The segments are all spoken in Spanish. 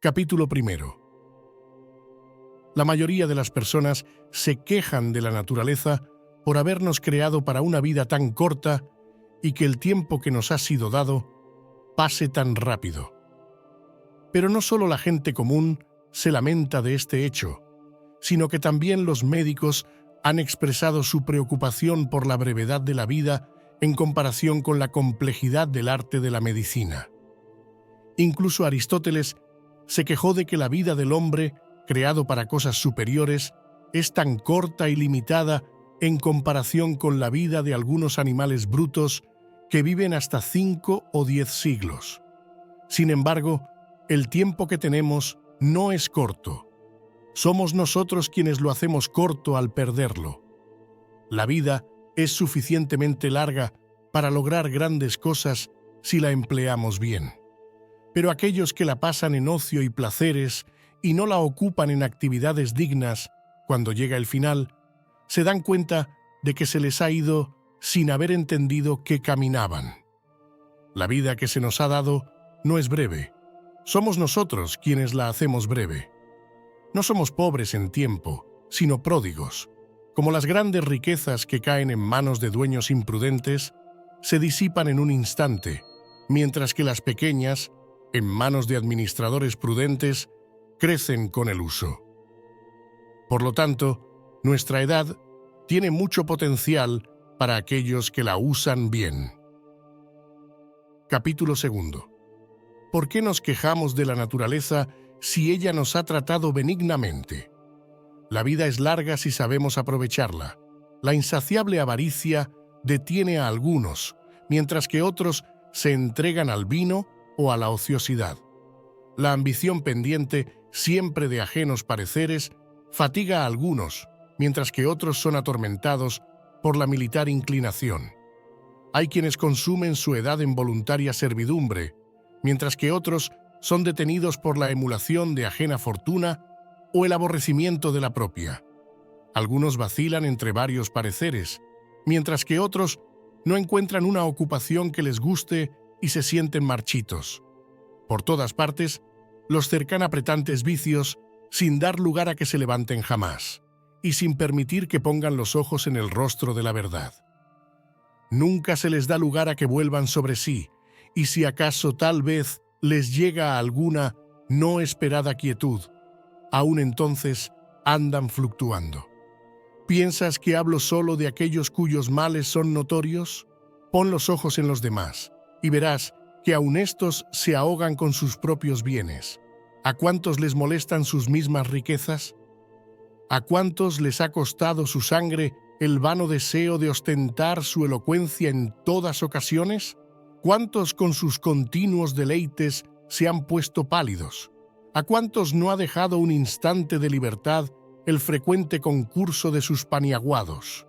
Capítulo primero. La mayoría de las personas se quejan de la naturaleza por habernos creado para una vida tan corta y que el tiempo que nos ha sido dado pase tan rápido. Pero no solo la gente común se lamenta de este hecho, sino que también los médicos han expresado su preocupación por la brevedad de la vida en comparación con la complejidad del arte de la medicina. Incluso Aristóteles se quejó de que la vida del hombre, creado para cosas superiores, es tan corta y limitada en comparación con la vida de algunos animales brutos que viven hasta 5 o 10 siglos. Sin embargo, el tiempo que tenemos no es corto. Somos nosotros quienes lo hacemos corto al perderlo. La vida es suficientemente larga para lograr grandes cosas si la empleamos bien. Pero aquellos que la pasan en ocio y placeres y no la ocupan en actividades dignas, cuando llega el final, se dan cuenta de que se les ha ido sin haber entendido que caminaban. La vida que se nos ha dado no es breve. Somos nosotros quienes la hacemos breve. No somos pobres en tiempo, sino pródigos. Como las grandes riquezas que caen en manos de dueños imprudentes, se disipan en un instante, mientras que las pequeñas, en manos de administradores prudentes, crecen con el uso. Por lo tanto, nuestra edad tiene mucho potencial para aquellos que la usan bien. Capítulo segundo. ¿Por qué nos quejamos de la naturaleza si ella nos ha tratado benignamente? La vida es larga si sabemos aprovecharla. La insaciable avaricia detiene a algunos, mientras que otros se entregan al vino o a la ociosidad. La ambición pendiente, siempre de ajenos pareceres, fatiga a algunos, mientras que otros son atormentados por la militar inclinación. Hay quienes consumen su edad en voluntaria servidumbre, mientras que otros son detenidos por la emulación de ajena fortuna o el aborrecimiento de la propia. Algunos vacilan entre varios pareceres, mientras que otros no encuentran una ocupación que les guste y se sienten marchitos. Por todas partes, los cercan apretantes vicios sin dar lugar a que se levanten jamás, y sin permitir que pongan los ojos en el rostro de la verdad. Nunca se les da lugar a que vuelvan sobre sí, y si acaso tal vez les llega alguna no esperada quietud, aún entonces andan fluctuando. ¿Piensas que hablo solo de aquellos cuyos males son notorios? Pon los ojos en los demás, y verás que aun estos se ahogan con sus propios bienes. ¿A cuántos les molestan sus mismas riquezas? ¿A cuántos les ha costado su sangre el vano deseo de ostentar su elocuencia en todas ocasiones? ¿Cuántos con sus continuos deleites se han puesto pálidos? ¿A cuántos no ha dejado un instante de libertad el frecuente concurso de sus paniaguados?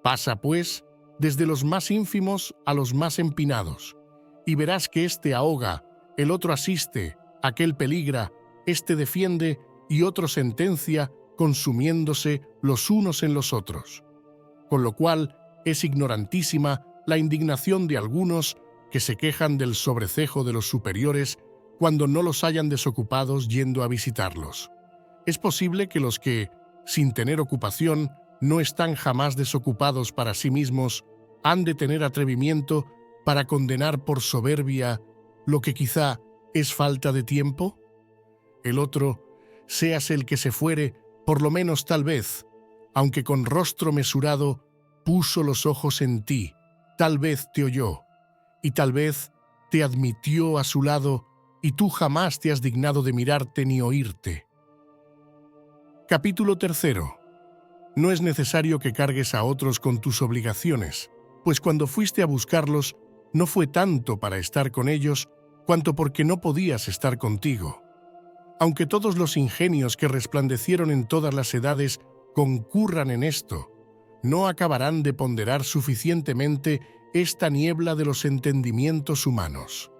Pasa, pues, desde los más ínfimos a los más empinados, y verás que éste ahoga, el otro asiste, aquel peligra, éste defiende y otro sentencia, consumiéndose los unos en los otros. Con lo cual es ignorantísima la indignación de algunos que se quejan del sobrecejo de los superiores cuando no los hayan desocupados yendo a visitarlos. Es posible que los que, sin tener ocupación, no están jamás desocupados para sí mismos, han de tener atrevimiento para condenar por soberbia lo que quizá es falta de tiempo. El otro, seas el que se fuere, por lo menos tal vez, aunque con rostro mesurado, puso los ojos en ti, tal vez te oyó, y tal vez te admitió a su lado, y tú jamás te has dignado de mirarte ni oírte. Capítulo tercero. No es necesario que cargues a otros con tus obligaciones, pues cuando fuiste a buscarlos, no fue tanto para estar con ellos, cuanto porque no podías estar contigo. Aunque todos los ingenios que resplandecieron en todas las edades concurran en esto, no acabarán de ponderar suficientemente esta niebla de los entendimientos humanos.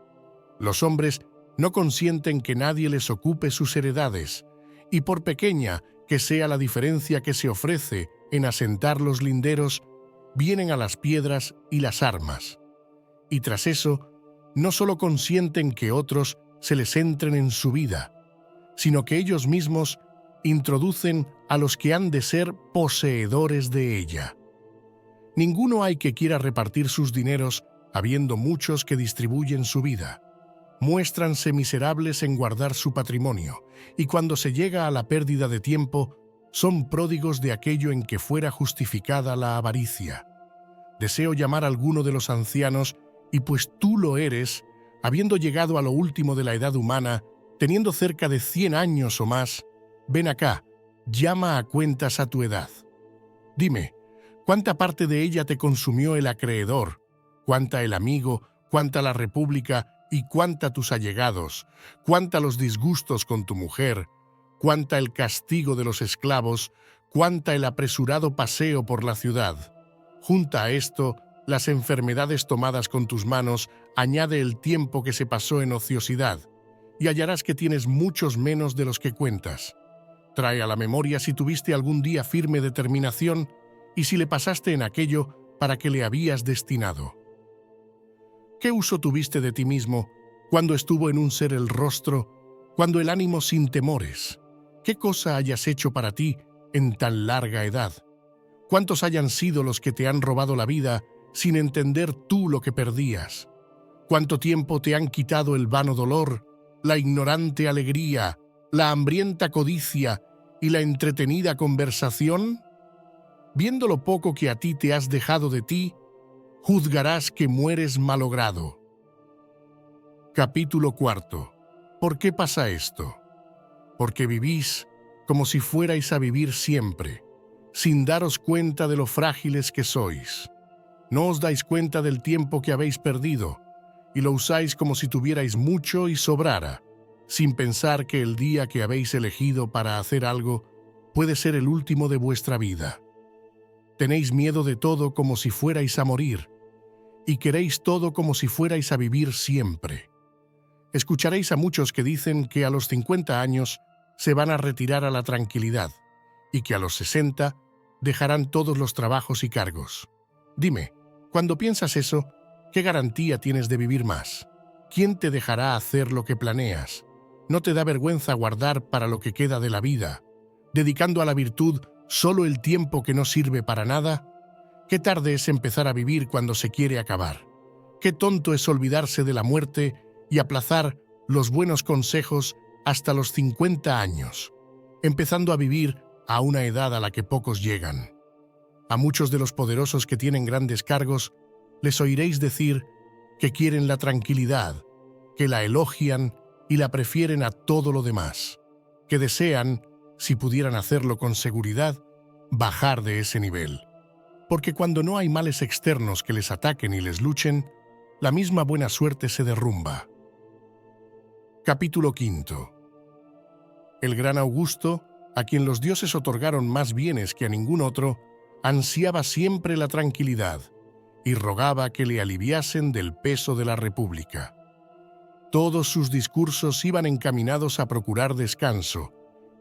Los hombres no consienten que nadie les ocupe sus heredades, y por pequeña que sea la diferencia que se ofrece en asentar los linderos, vienen a las piedras y las armas. Y tras eso, no solo consienten que otros se les entren en su vida, sino que ellos mismos introducen a los que han de ser poseedores de ella. Ninguno hay que quiera repartir sus dineros, habiendo muchos que distribuyen su vida. Muéstranse miserables en guardar su patrimonio, y cuando se llega a la pérdida de tiempo, son pródigos de aquello en que fuera justificada la avaricia. Deseo llamar a alguno de los ancianos, y pues tú lo eres, habiendo llegado a lo último de la edad humana, teniendo cerca de 100 años o más, ven acá, llama a cuentas a tu edad. Dime, ¿cuánta parte de ella te consumió el acreedor? ¿Cuánta el amigo? ¿Cuánta la república? ¿Y cuánta tus allegados? ¿Cuánta los disgustos con tu mujer? ¿Cuánta el castigo de los esclavos? ¿Cuánta el apresurado paseo por la ciudad? Junta a esto las enfermedades tomadas con tus manos, añade el tiempo que se pasó en ociosidad, y hallarás que tienes muchos menos de los que cuentas. Trae a la memoria si tuviste algún día firme determinación y si le pasaste en aquello para que le habías destinado. ¿Qué uso tuviste de ti mismo cuando estuvo en un ser el rostro, cuando el ánimo sin temores? ¿Qué cosa hayas hecho para ti en tan larga edad? ¿Cuántos hayan sido los que te han robado la vida sin entender tú lo que perdías? ¿Cuánto tiempo te han quitado el vano dolor, la ignorante alegría, la hambrienta codicia y la entretenida conversación? Viendo lo poco que a ti te has dejado de ti, juzgarás que mueres malogrado. Capítulo 4. ¿Por qué pasa esto? Porque vivís como si fuerais a vivir siempre, sin daros cuenta de lo frágiles que sois. No os dais cuenta del tiempo que habéis perdido, y lo usáis como si tuvierais mucho y sobrara, sin pensar que el día que habéis elegido para hacer algo puede ser el último de vuestra vida. Tenéis miedo de todo como si fuerais a morir, y queréis todo como si fuerais a vivir siempre. Escucharéis a muchos que dicen que a los 50 años se van a retirar a la tranquilidad, y que a los 60 dejarán todos los trabajos y cargos. Dime, cuando piensas eso, ¿qué garantía tienes de vivir más? ¿Quién te dejará hacer lo que planeas? ¿No te da vergüenza guardar para lo que queda de la vida, dedicando a la virtud solo el tiempo que no sirve para nada? Qué tarde es empezar a vivir cuando se quiere acabar. Qué tonto es olvidarse de la muerte y aplazar los buenos consejos hasta los 50 años, empezando a vivir a una edad a la que pocos llegan. A muchos de los poderosos que tienen grandes cargos les oiréis decir que quieren la tranquilidad, que la elogian y la prefieren a todo lo demás, que desean, si pudieran hacerlo con seguridad, bajar de ese nivel. Porque cuando no hay males externos que les ataquen y les luchen, la misma buena suerte se derrumba. Capítulo 5. El gran Augusto, a quien los dioses otorgaron más bienes que a ningún otro, ansiaba siempre la tranquilidad y rogaba que le aliviasen del peso de la república. Todos sus discursos iban encaminados a procurar descanso,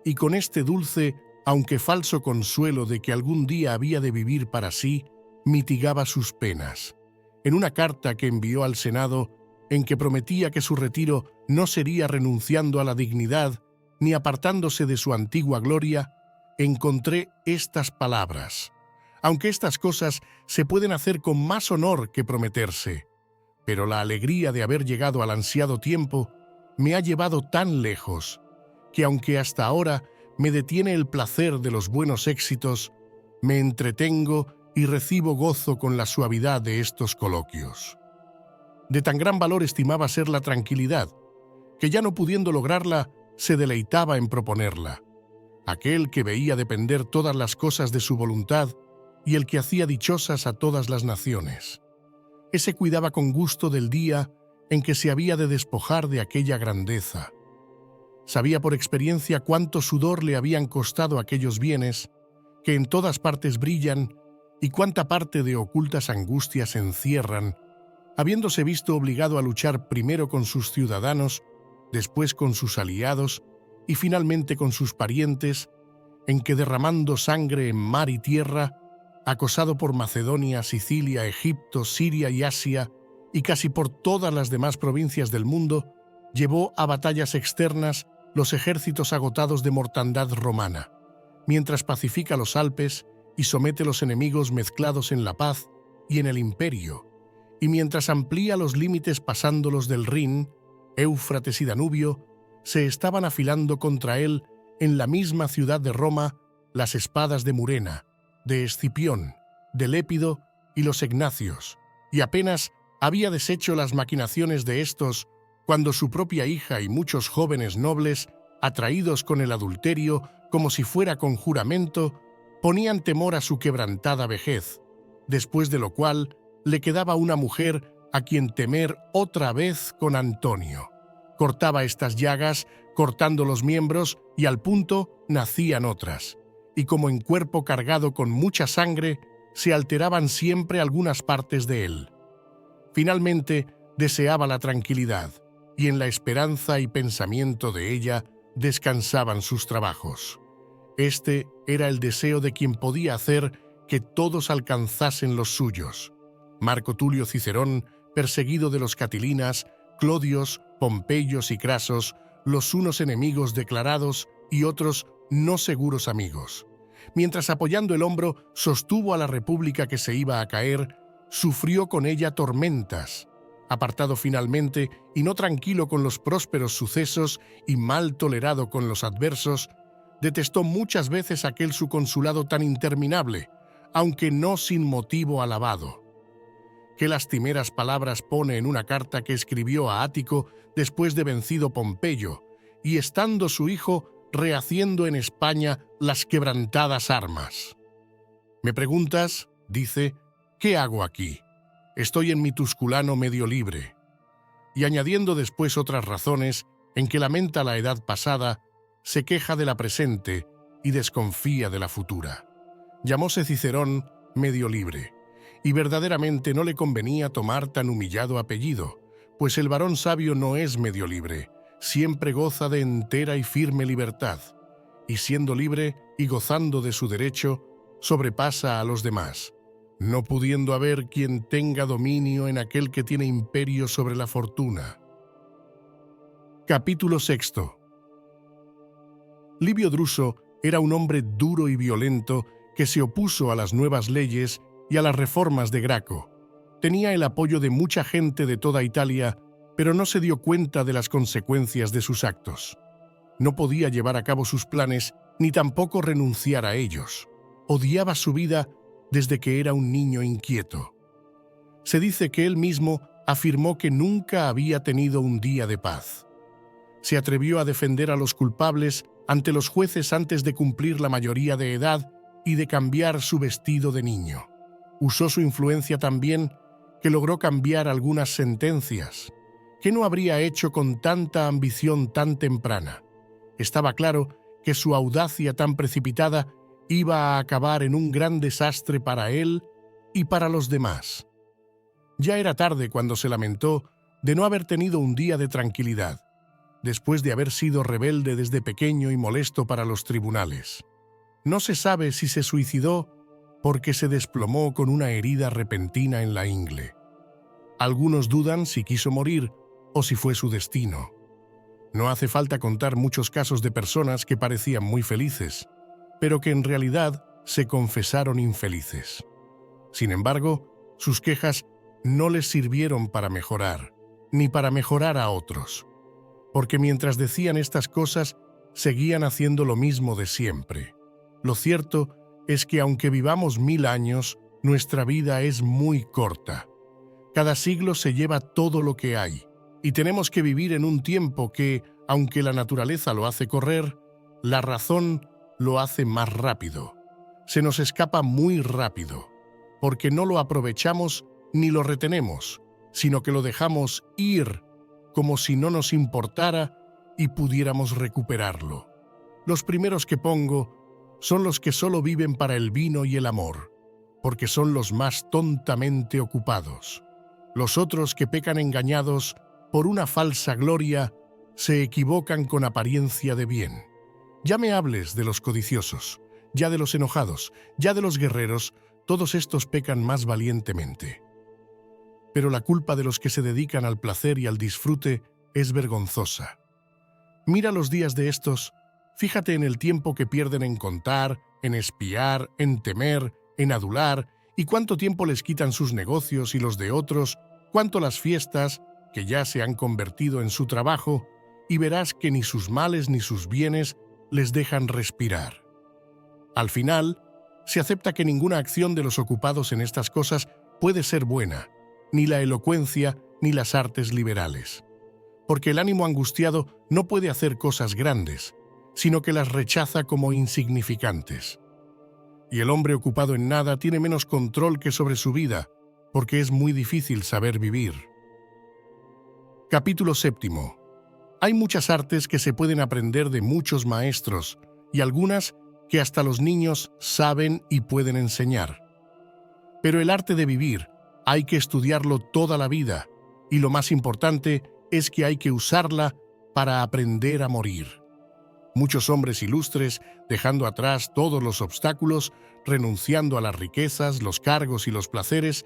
y con este dulce, aunque falso consuelo de que algún día había de vivir para sí, mitigaba sus penas. En una carta que envió al Senado, en que prometía que su retiro no sería renunciando a la dignidad ni apartándose de su antigua gloria, encontré estas palabras: aunque estas cosas se pueden hacer con más honor que prometerse, pero la alegría de haber llegado al ansiado tiempo me ha llevado tan lejos, que aunque hasta ahora me detiene el placer de los buenos éxitos, me entretengo y recibo gozo con la suavidad de estos coloquios. De tan gran valor estimaba ser la tranquilidad, que ya no pudiendo lograrla, se deleitaba en proponerla. Aquel que veía depender todas las cosas de su voluntad y el que hacía dichosas a todas las naciones. Ese cuidaba con gusto del día en que se había de despojar de aquella grandeza. Sabía por experiencia cuánto sudor le habían costado aquellos bienes, que en todas partes brillan, y cuánta parte de ocultas angustias encierran, habiéndose visto obligado a luchar primero con sus ciudadanos, después con sus aliados y finalmente con sus parientes, en que derramando sangre en mar y tierra, acosado por Macedonia, Sicilia, Egipto, Siria y Asia, y casi por todas las demás provincias del mundo, llevó a batallas externas los ejércitos agotados de mortandad romana, mientras pacifica los Alpes y somete los enemigos mezclados en la paz y en el imperio, y mientras amplía los límites pasándolos del Rin, Éufrates y Danubio, se estaban afilando contra él en la misma ciudad de Roma las espadas de Murena, de Escipión, de Lépido y los Egnacios, y apenas había deshecho las maquinaciones de estos cuando su propia hija y muchos jóvenes nobles, atraídos con el adulterio como si fuera con juramento, ponían temor a su quebrantada vejez, después de lo cual le quedaba una mujer a quien temer otra vez con Antonio. Cortaba estas llagas, cortando los miembros, y al punto nacían otras, y como en cuerpo cargado con mucha sangre, se alteraban siempre algunas partes de él. Finalmente, deseaba la tranquilidad, y en la esperanza y pensamiento de ella descansaban sus trabajos. Este era el deseo de quien podía hacer que todos alcanzasen los suyos. Marco Tulio Cicerón, perseguido de los Catilinas, Clodios, Pompeyos y Crasos, los unos enemigos declarados y otros no seguros amigos. Mientras apoyando el hombro sostuvo a la república que se iba a caer, sufrió con ella tormentas. Apartado finalmente y no tranquilo con los prósperos sucesos y mal tolerado con los adversos, detestó muchas veces aquel su consulado tan interminable, aunque no sin motivo alabado. Qué lastimeras palabras pone en una carta que escribió a Ático después de vencido Pompeyo, y estando su hijo rehaciendo en España las quebrantadas armas. «Me preguntas», dice, «¿qué hago aquí? Estoy en mi Tusculano medio libre». Y añadiendo después otras razones en que lamenta la edad pasada, se queja de la presente y desconfía de la futura. Llamóse Cicerón medio libre, y verdaderamente no le convenía tomar tan humillado apellido, pues el varón sabio no es medio libre, siempre goza de entera y firme libertad, y siendo libre y gozando de su derecho, sobrepasa a los demás, no pudiendo haber quien tenga dominio en aquel que tiene imperio sobre la fortuna. Capítulo 6. Livio Druso era un hombre duro y violento que se opuso a las nuevas leyes y a las reformas de Graco. Tenía el apoyo de mucha gente de toda Italia, pero no se dio cuenta de las consecuencias de sus actos. No podía llevar a cabo sus planes ni tampoco renunciar a ellos. Odiaba su vida desde que era un niño inquieto. Se dice que él mismo afirmó que nunca había tenido un día de paz. Se atrevió a defender a los culpables ante los jueces antes de cumplir la mayoría de edad y de cambiar su vestido de niño. Usó su influencia tan bien que logró cambiar algunas sentencias. ¿Qué no habría hecho con tanta ambición tan temprana? Estaba claro que su audacia tan precipitada iba a acabar en un gran desastre para él y para los demás. Ya era tarde cuando se lamentó de no haber tenido un día de tranquilidad, después de haber sido rebelde desde pequeño y molesto para los tribunales. No se sabe si se suicidó porque se desplomó con una herida repentina en la ingle. Algunos dudan si quiso morir o si fue su destino. No hace falta contar muchos casos de personas que parecían muy felices, pero que en realidad se confesaron infelices. Sin embargo, sus quejas no les sirvieron para mejorar, ni para mejorar a otros, porque mientras decían estas cosas, seguían haciendo lo mismo de siempre. Lo cierto es que aunque vivamos 1000 años, nuestra vida es muy corta. Cada siglo se lleva todo lo que hay, y tenemos que vivir en un tiempo que, aunque la naturaleza lo hace correr, la razón lo hace más rápido. Se nos escapa muy rápido, porque no lo aprovechamos ni lo retenemos, sino que lo dejamos ir como si no nos importara y pudiéramos recuperarlo. Los primeros que pongo son los que solo viven para el vino y el amor, porque son los más tontamente ocupados. Los otros que pecan engañados por una falsa gloria se equivocan con apariencia de bien. Ya me hables de los codiciosos, ya de los enojados, ya de los guerreros, todos estos pecan más valientemente. Pero la culpa de los que se dedican al placer y al disfrute es vergonzosa. Mira los días de estos, fíjate en el tiempo que pierden en contar, en espiar, en temer, en adular, y cuánto tiempo les quitan sus negocios y los de otros, cuánto las fiestas, que ya se han convertido en su trabajo, y verás que ni sus males ni sus bienes les dejan respirar. Al final, se acepta que ninguna acción de los ocupados en estas cosas puede ser buena, ni la elocuencia ni las artes liberales. Porque el ánimo angustiado no puede hacer cosas grandes, sino que las rechaza como insignificantes. Y el hombre ocupado en nada tiene menos control que sobre su vida, porque es muy difícil saber vivir. Capítulo 7. Hay muchas artes que se pueden aprender de muchos maestros, y algunas que hasta los niños saben y pueden enseñar. Pero el arte de vivir hay que estudiarlo toda la vida, y lo más importante es que hay que usarla para aprender a morir. Muchos hombres ilustres, dejando atrás todos los obstáculos, renunciando a las riquezas, los cargos y los placeres,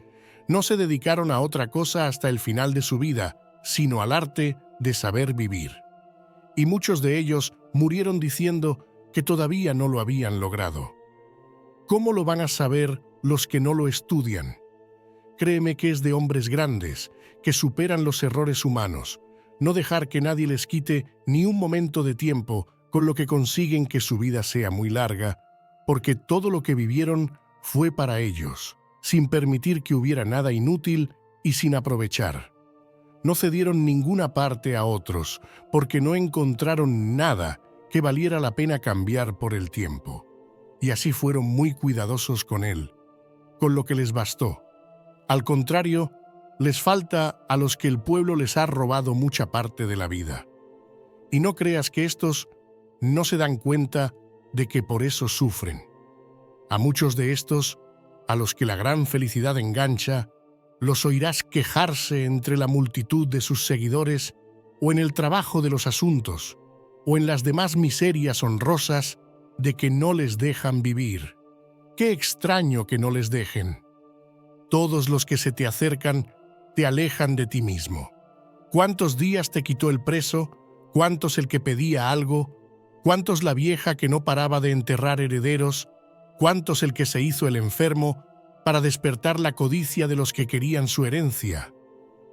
no se dedicaron a otra cosa hasta el final de su vida, sino al arte de saber vivir. Y muchos de ellos murieron diciendo que todavía no lo habían logrado. ¿Cómo lo van a saber los que no lo estudian? Créeme que es de hombres grandes, que superan los errores humanos, no dejar que nadie les quite ni un momento de tiempo, con lo que consiguen que su vida sea muy larga, porque todo lo que vivieron fue para ellos, sin permitir que hubiera nada inútil y sin aprovechar. No cedieron ninguna parte a otros, porque no encontraron nada que valiera la pena cambiar por el tiempo. Y así fueron muy cuidadosos con él, con lo que les bastó. Al contrario, les falta a los que el pueblo les ha robado mucha parte de la vida. Y no creas que estos no se dan cuenta de que por eso sufren. A muchos de estos, a los que la gran felicidad engancha, los oirás quejarse entre la multitud de sus seguidores, o en el trabajo de los asuntos, o en las demás miserias honrosas de que no les dejan vivir. ¡Qué extraño que no les dejen! Todos los que se te acercan te alejan de ti mismo. ¿Cuántos días te quitó el preso? ¿Cuántos el que pedía algo? ¿Cuántos la vieja que no paraba de enterrar herederos? ¿Cuántos el que se hizo el enfermo para despertar la codicia de los que querían su herencia?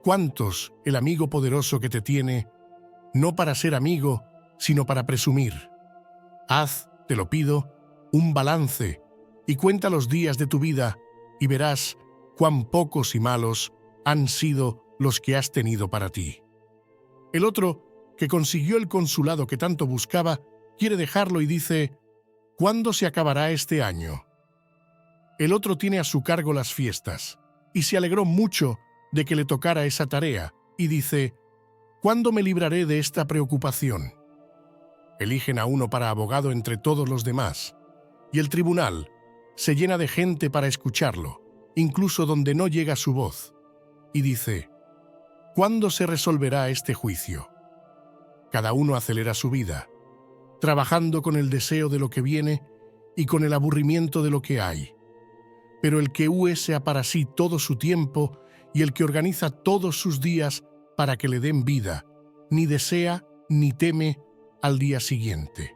¿Cuántos el amigo poderoso que te tiene, no para ser amigo, sino para presumir? Haz, te lo pido, un balance y cuenta los días de tu vida y verás cuán pocos y malos han sido los que has tenido para ti. El otro, que consiguió el consulado que tanto buscaba, quiere dejarlo y dice: ¿cuándo se acabará este año? El otro tiene a su cargo las fiestas, y se alegró mucho de que le tocara esa tarea, y dice: ¿cuándo me libraré de esta preocupación? Eligen a uno para abogado entre todos los demás, y el tribunal se llena de gente para escucharlo, incluso donde no llega su voz, y dice: ¿cuándo se resolverá este juicio? Cada uno acelera su vida, trabajando con el deseo de lo que viene y con el aburrimiento de lo que hay. Pero el que huesa para sí todo su tiempo y el que organiza todos sus días para que le den vida, ni desea ni teme al día siguiente.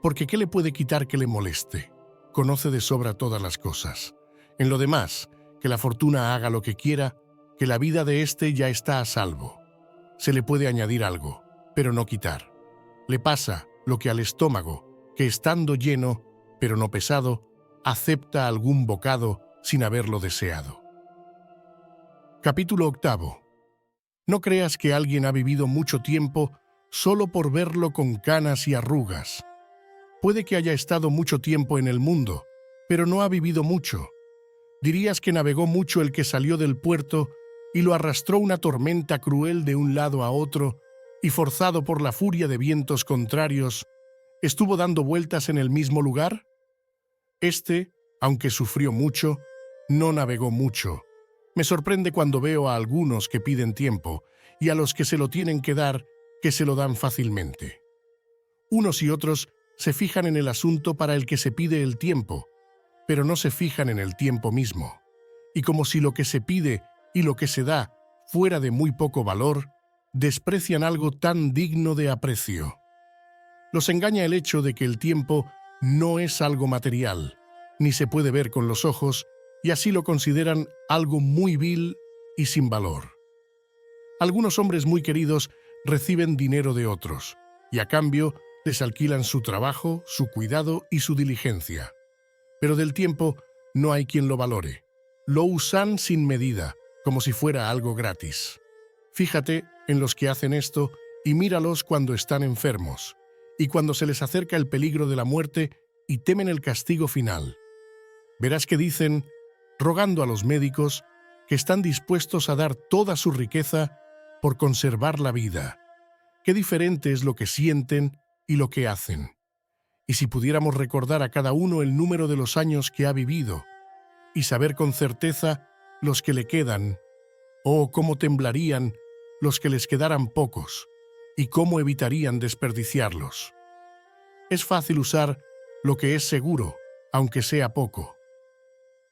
Porque ¿qué le puede quitar que le moleste? Conoce de sobra todas las cosas. En lo demás, que la fortuna haga lo que quiera, que la vida de éste ya está a salvo. Se le puede añadir algo, pero no quitar. Le pasa lo que al estómago, que estando lleno, pero no pesado, acepta algún bocado sin haberlo deseado. Capítulo 8. No creas que alguien ha vivido mucho tiempo solo por verlo con canas y arrugas. Puede que haya estado mucho tiempo en el mundo, pero no ha vivido mucho. Dirías que navegó mucho el que salió del puerto y lo arrastró una tormenta cruel de un lado a otro, y forzado por la furia de vientos contrarios, ¿estuvo dando vueltas en el mismo lugar? Este, aunque sufrió mucho, no navegó mucho. Me sorprende cuando veo a algunos que piden tiempo y a los que se lo tienen que dar, que se lo dan fácilmente. Unos y otros se fijan en el asunto para el que se pide el tiempo, pero no se fijan en el tiempo mismo. Y como si lo que se pide y lo que se da fuera de muy poco valor, desprecian algo tan digno de aprecio. Los engaña el hecho de que el tiempo no es algo material, ni se puede ver con los ojos, y así lo consideran algo muy vil y sin valor. Algunos hombres muy queridos reciben dinero de otros, y a cambio les alquilan su trabajo, su cuidado y su diligencia. Pero del tiempo no hay quien lo valore. Lo usan sin medida, como si fuera algo gratis. Fíjate en los que hacen esto y míralos cuando están enfermos, y cuando se les acerca el peligro de la muerte y temen el castigo final. Verás que dicen, rogando a los médicos, que están dispuestos a dar toda su riqueza por conservar la vida. Qué diferente es lo que sienten y lo que hacen. Y si pudiéramos recordar a cada uno el número de los años que ha vivido y saber con certeza los que le quedan, oh, cómo temblarían los que les quedaran pocos y cómo evitarían desperdiciarlos. Es fácil usar lo que es seguro, aunque sea poco.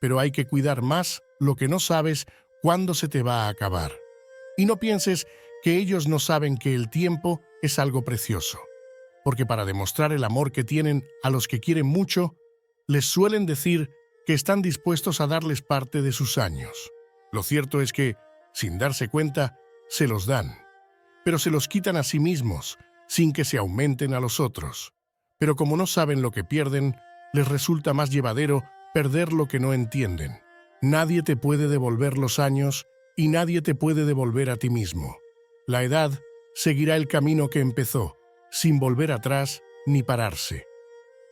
Pero hay que cuidar más lo que no sabes cuándo se te va a acabar. Y no pienses que ellos no saben que el tiempo es algo precioso, porque para demostrar el amor que tienen a los que quieren mucho, les suelen decir que están dispuestos a darles parte de sus años. Lo cierto es que, sin darse cuenta, se los dan, pero se los quitan a sí mismos, sin que se aumenten a los otros. Pero como no saben lo que pierden, les resulta más llevadero perder lo que no entienden. Nadie te puede devolver los años y nadie te puede devolver a ti mismo. La edad seguirá el camino que empezó, sin volver atrás ni pararse.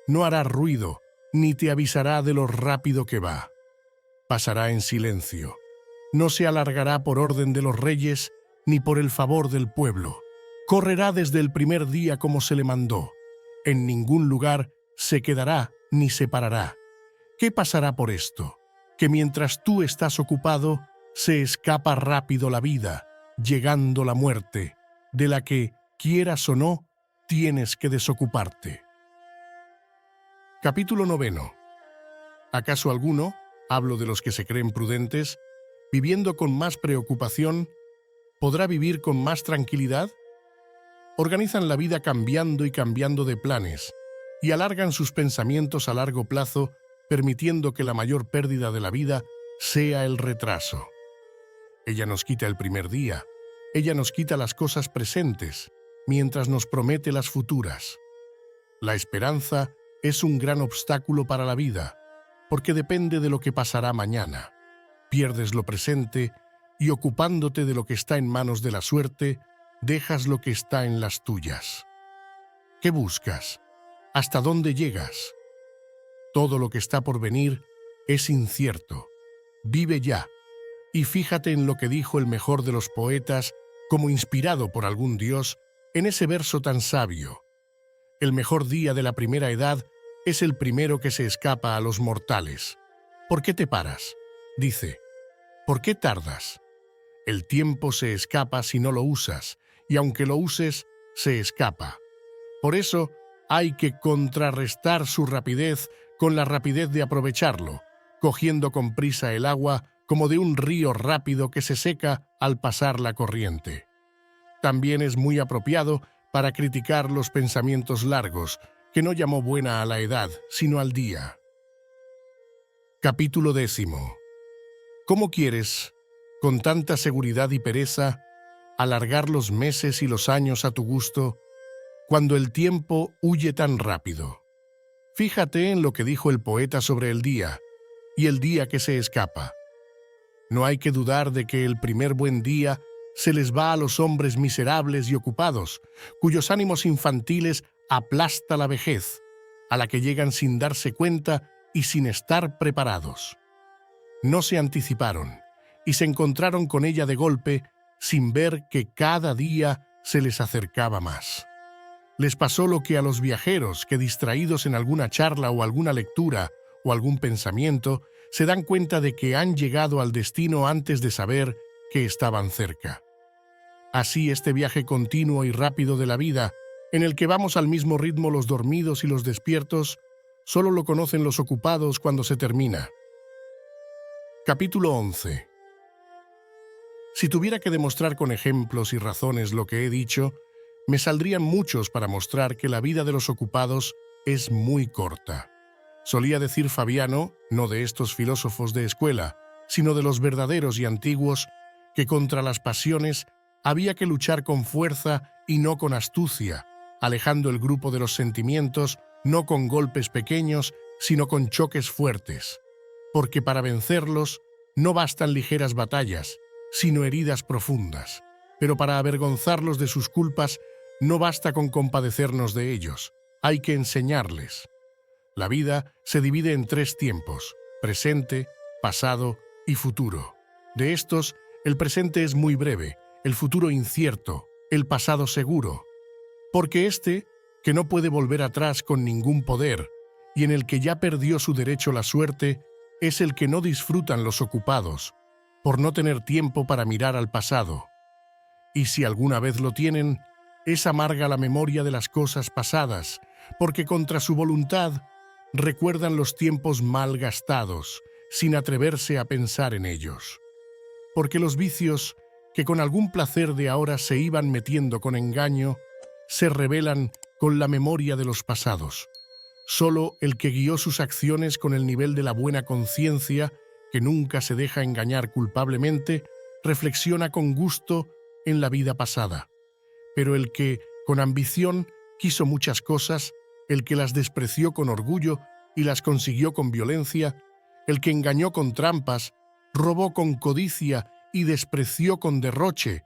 No hará ruido, ni te avisará de lo rápido que va. Pasará en silencio. No se alargará por orden de los reyes, ni por el favor del pueblo. Correrá desde el primer día como se le mandó. En ningún lugar se quedará ni se parará. ¿Qué pasará por esto? Que mientras tú estás ocupado, se escapa rápido la vida, llegando la muerte, de la que, quieras o no, tienes que desocuparte. Capítulo 9. ¿Acaso alguno, hablo de los que se creen prudentes, viviendo con más preocupación, podrá vivir con más tranquilidad? Organizan la vida cambiando y cambiando de planes, y alargan sus pensamientos a largo plazo, permitiendo que la mayor pérdida de la vida sea el retraso. Ella nos quita el primer día, ella nos quita las cosas presentes, mientras nos promete las futuras. La esperanza es un gran obstáculo para la vida, porque depende de lo que pasará mañana. Pierdes lo presente y ocupándote de lo que está en manos de la suerte, dejas lo que está en las tuyas. ¿Qué buscas? ¿Hasta dónde llegas? Todo lo que está por venir es incierto. Vive ya, y fíjate en lo que dijo el mejor de los poetas, como inspirado por algún dios, en ese verso tan sabio. El mejor día de la primera edad es el primero que se escapa a los mortales. ¿Por qué te paras? Dice. ¿Por qué tardas? El tiempo se escapa si no lo usas, y aunque lo uses, se escapa. Por eso hay que contrarrestar su rapidez con la rapidez de aprovecharlo, cogiendo con prisa el agua como de un río rápido que se seca al pasar la corriente. También es muy apropiado para criticar los pensamientos largos, que no llamó buena a la edad, sino al día. Capítulo 10. ¿Cómo quieres, con tanta seguridad y pereza, alargar los meses y los años a tu gusto, cuando el tiempo huye tan rápido? Fíjate en lo que dijo el poeta sobre el día, y el día que se escapa. No hay que dudar de que el primer buen día se les va a los hombres miserables y ocupados, cuyos ánimos infantiles aplasta la vejez, a la que llegan sin darse cuenta y sin estar preparados. No se anticiparon, y se encontraron con ella de golpe, sin ver que cada día se les acercaba más. Les pasó lo que a los viajeros que, distraídos en alguna charla o alguna lectura o algún pensamiento, se dan cuenta de que han llegado al destino antes de saber que estaban cerca. Así este viaje continuo y rápido de la vida, en el que vamos al mismo ritmo los dormidos y los despiertos, solo lo conocen los ocupados cuando se termina. Capítulo 11. Si tuviera que demostrar con ejemplos y razones lo que he dicho, me saldrían muchos para mostrar que la vida de los ocupados es muy corta. Solía decir Fabiano, no de estos filósofos de escuela, sino de los verdaderos y antiguos, que contra las pasiones había que luchar con fuerza y no con astucia, alejando el grupo de los sentimientos no con golpes pequeños, sino con choques fuertes, porque para vencerlos no bastan ligeras batallas, sino heridas profundas. Pero para avergonzarlos de sus culpas no basta con compadecernos de ellos, hay que enseñarles. La vida se divide en 3 tiempos: presente, pasado y futuro. De estos, el presente es muy breve, el futuro incierto, el pasado seguro. Porque que no puede volver atrás con ningún poder, y en el que ya perdió su derecho la suerte, es el que no disfrutan los ocupados, por no tener tiempo para mirar al pasado. Y si alguna vez lo tienen, es amarga la memoria de las cosas pasadas, porque contra su voluntad recuerdan los tiempos mal gastados, sin atreverse a pensar en ellos. Porque los vicios, que con algún placer de ahora se iban metiendo con engaño, se revelan con la memoria de los pasados. Solo el que guió sus acciones con el nivel de la buena conciencia, que nunca se deja engañar culpablemente, reflexiona con gusto en la vida pasada. Pero el que, con ambición, quiso muchas cosas, el que las despreció con orgullo y las consiguió con violencia, el que engañó con trampas, robó con codicia y despreció con derroche,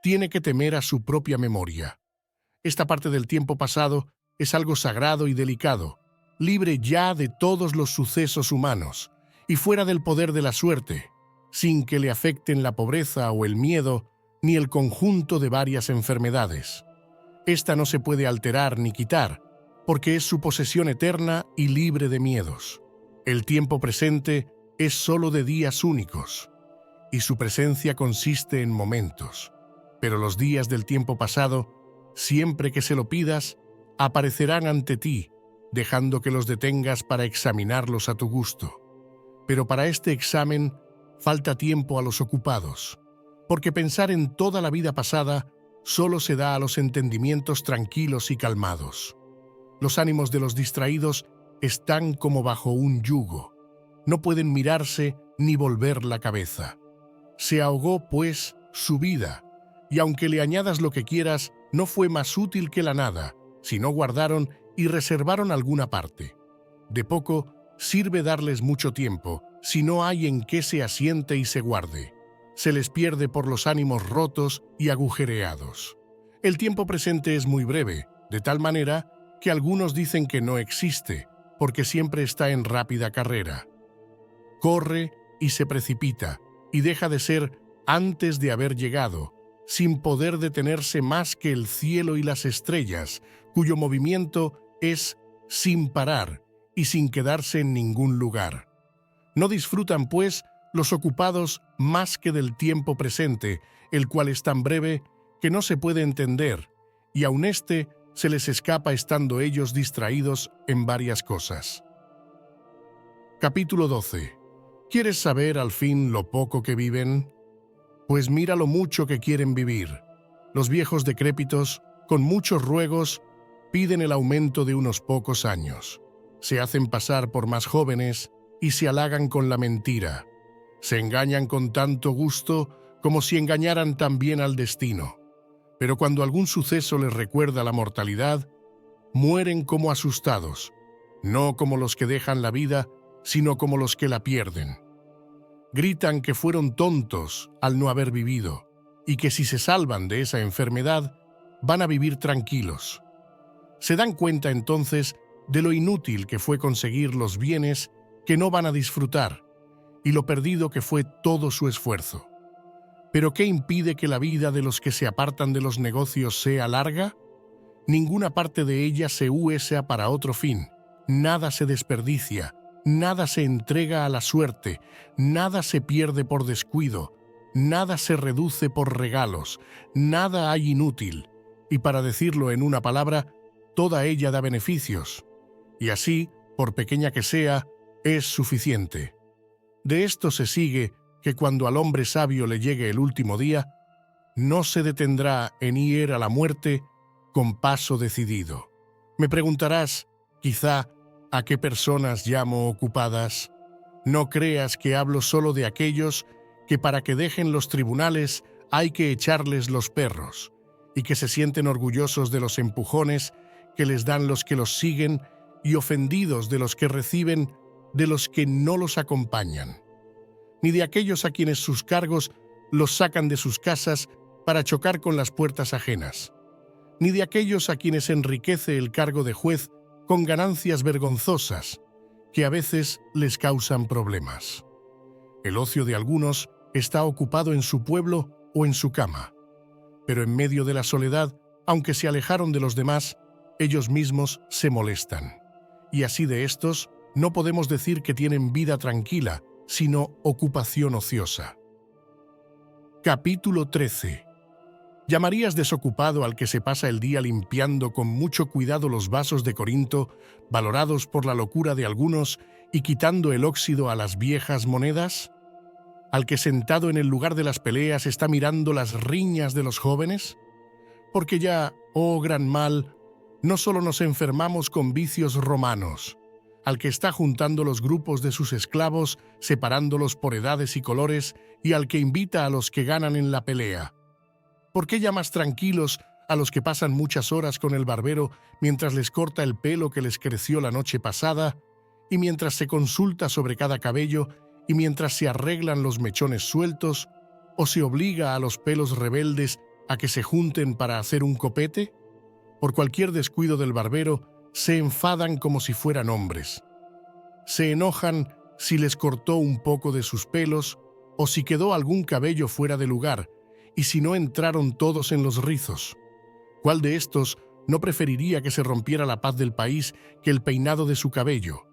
tiene que temer a su propia memoria. Esta parte del tiempo pasado es algo sagrado y delicado, libre ya de todos los sucesos humanos y fuera del poder de la suerte, sin que le afecten la pobreza o el miedo ni el conjunto de varias enfermedades. Esta no se puede alterar ni quitar, porque es su posesión eterna y libre de miedos. El tiempo presente es solo de días únicos, y su presencia consiste en momentos. Pero los días del tiempo pasado, siempre que se lo pidas, aparecerán ante ti, dejando que los detengas para examinarlos a tu gusto. Pero para este examen falta tiempo a los ocupados, porque pensar en toda la vida pasada solo se da a los entendimientos tranquilos y calmados. Los ánimos de los distraídos están como bajo un yugo. No pueden mirarse ni volver la cabeza. Se ahogó, pues, su vida, y aunque le añadas lo que quieras, no fue más útil que la nada, si no guardaron y reservaron alguna parte. De poco sirve darles mucho tiempo, si no hay en qué se asiente y se guarde. Se les pierde por los ánimos rotos y agujereados. El tiempo presente es muy breve, de tal manera que algunos dicen que no existe, porque siempre está en rápida carrera. Corre y se precipita, y deja de ser antes de haber llegado, sin poder detenerse más que el cielo y las estrellas, cuyo movimiento es sin parar y sin quedarse en ningún lugar. No disfrutan, pues, los ocupados más que del tiempo presente, el cual es tan breve que no se puede entender, y aun se les escapa estando ellos distraídos en varias cosas. Capítulo 12. ¿Quieres saber al fin lo poco que viven? Pues mira lo mucho que quieren vivir. Los viejos decrépitos, con muchos ruegos, piden el aumento de unos pocos años. Se hacen pasar por más jóvenes y se halagan con la mentira. Se engañan con tanto gusto como si engañaran también al destino. Pero cuando algún suceso les recuerda la mortalidad, mueren como asustados, no como los que dejan la vida, sino como los que la pierden. Gritan que fueron tontos al no haber vivido, y que si se salvan de esa enfermedad, van a vivir tranquilos. Se dan cuenta entonces de lo inútil que fue conseguir los bienes que no van a disfrutar, y lo perdido que fue todo su esfuerzo. ¿Pero qué impide que la vida de los que se apartan de los negocios sea larga? Ninguna parte de ella se usa para otro fin, nada se desperdicia, nada se entrega a la suerte, nada se pierde por descuido, nada se reduce por regalos, nada hay inútil, y para decirlo en una palabra, toda ella da beneficios, y así, por pequeña que sea, es suficiente. De esto se sigue que cuando al hombre sabio le llegue el último día, no se detendrá en ir a la muerte con paso decidido. Me preguntarás, quizá, ¿a qué personas llamo ocupadas? No creas que hablo solo de aquellos que para que dejen los tribunales hay que echarles los perros, y que se sienten orgullosos de los empujones que les dan los que los siguen y ofendidos de los que reciben de los que no los acompañan, ni de aquellos a quienes sus cargos los sacan de sus casas para chocar con las puertas ajenas, ni de aquellos a quienes enriquece el cargo de juez con ganancias vergonzosas que a veces les causan problemas. El ocio de algunos está ocupado en su pueblo o en su cama, pero en medio de la soledad, aunque se alejaron de los demás, ellos mismos se molestan. Y así de estos, no podemos decir que tienen vida tranquila, sino ocupación ociosa. Capítulo 13. ¿Llamarías desocupado al que se pasa el día limpiando con mucho cuidado los vasos de Corinto, valorados por la locura de algunos, y quitando el óxido a las viejas monedas? ¿Al que sentado en el lugar de las peleas está mirando las riñas de los jóvenes? Porque ya, oh gran mal, no solo nos enfermamos con vicios romanos, al que está juntando los grupos de sus esclavos, separándolos por edades y colores, y al que invita a los que ganan en la pelea. ¿Por qué llamas tranquilos a los que pasan muchas horas con el barbero mientras les corta el pelo que les creció la noche pasada, y mientras se consulta sobre cada cabello, y mientras se arreglan los mechones sueltos, o se obliga a los pelos rebeldes a que se junten para hacer un copete? Por cualquier descuido del barbero, se enfadan como si fueran hombres. Se enojan si les cortó un poco de sus pelos o si quedó algún cabello fuera de lugar, y si no entraron todos en los rizos. ¿Cuál de estos no preferiría que se rompiera la paz del país que el peinado de su cabello?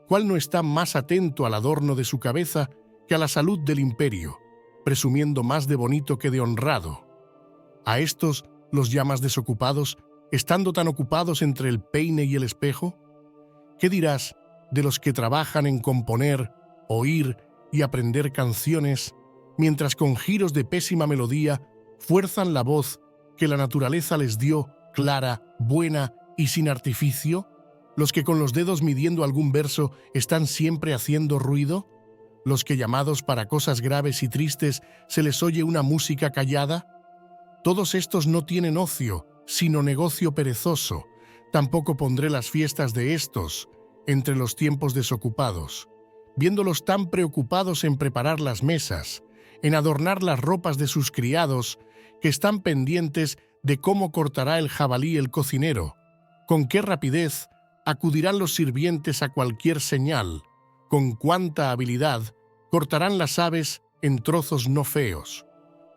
¿Cuál no está más atento al adorno de su cabeza que a la salud del imperio, presumiendo más de bonito que de honrado? ¿A estos los llamas desocupados, estando tan ocupados entre el peine y el espejo? ¿Qué dirás de los que trabajan en componer, oír y aprender canciones, mientras con giros de pésima melodía fuerzan la voz que la naturaleza les dio, clara, buena y sin artificio? ¿Los que con los dedos midiendo algún verso están siempre haciendo ruido? ¿Los que llamados para cosas graves y tristes se les oye una música callada? Todos estos no tienen ocio, sino negocio perezoso. Tampoco pondré las fiestas de estos entre los tiempos desocupados, viéndolos tan preocupados en preparar las mesas, en adornar las ropas de sus criados, que están pendientes de cómo cortará el jabalí el cocinero, con qué rapidez acudirán los sirvientes a cualquier señal, con cuánta habilidad cortarán las aves en trozos no feos,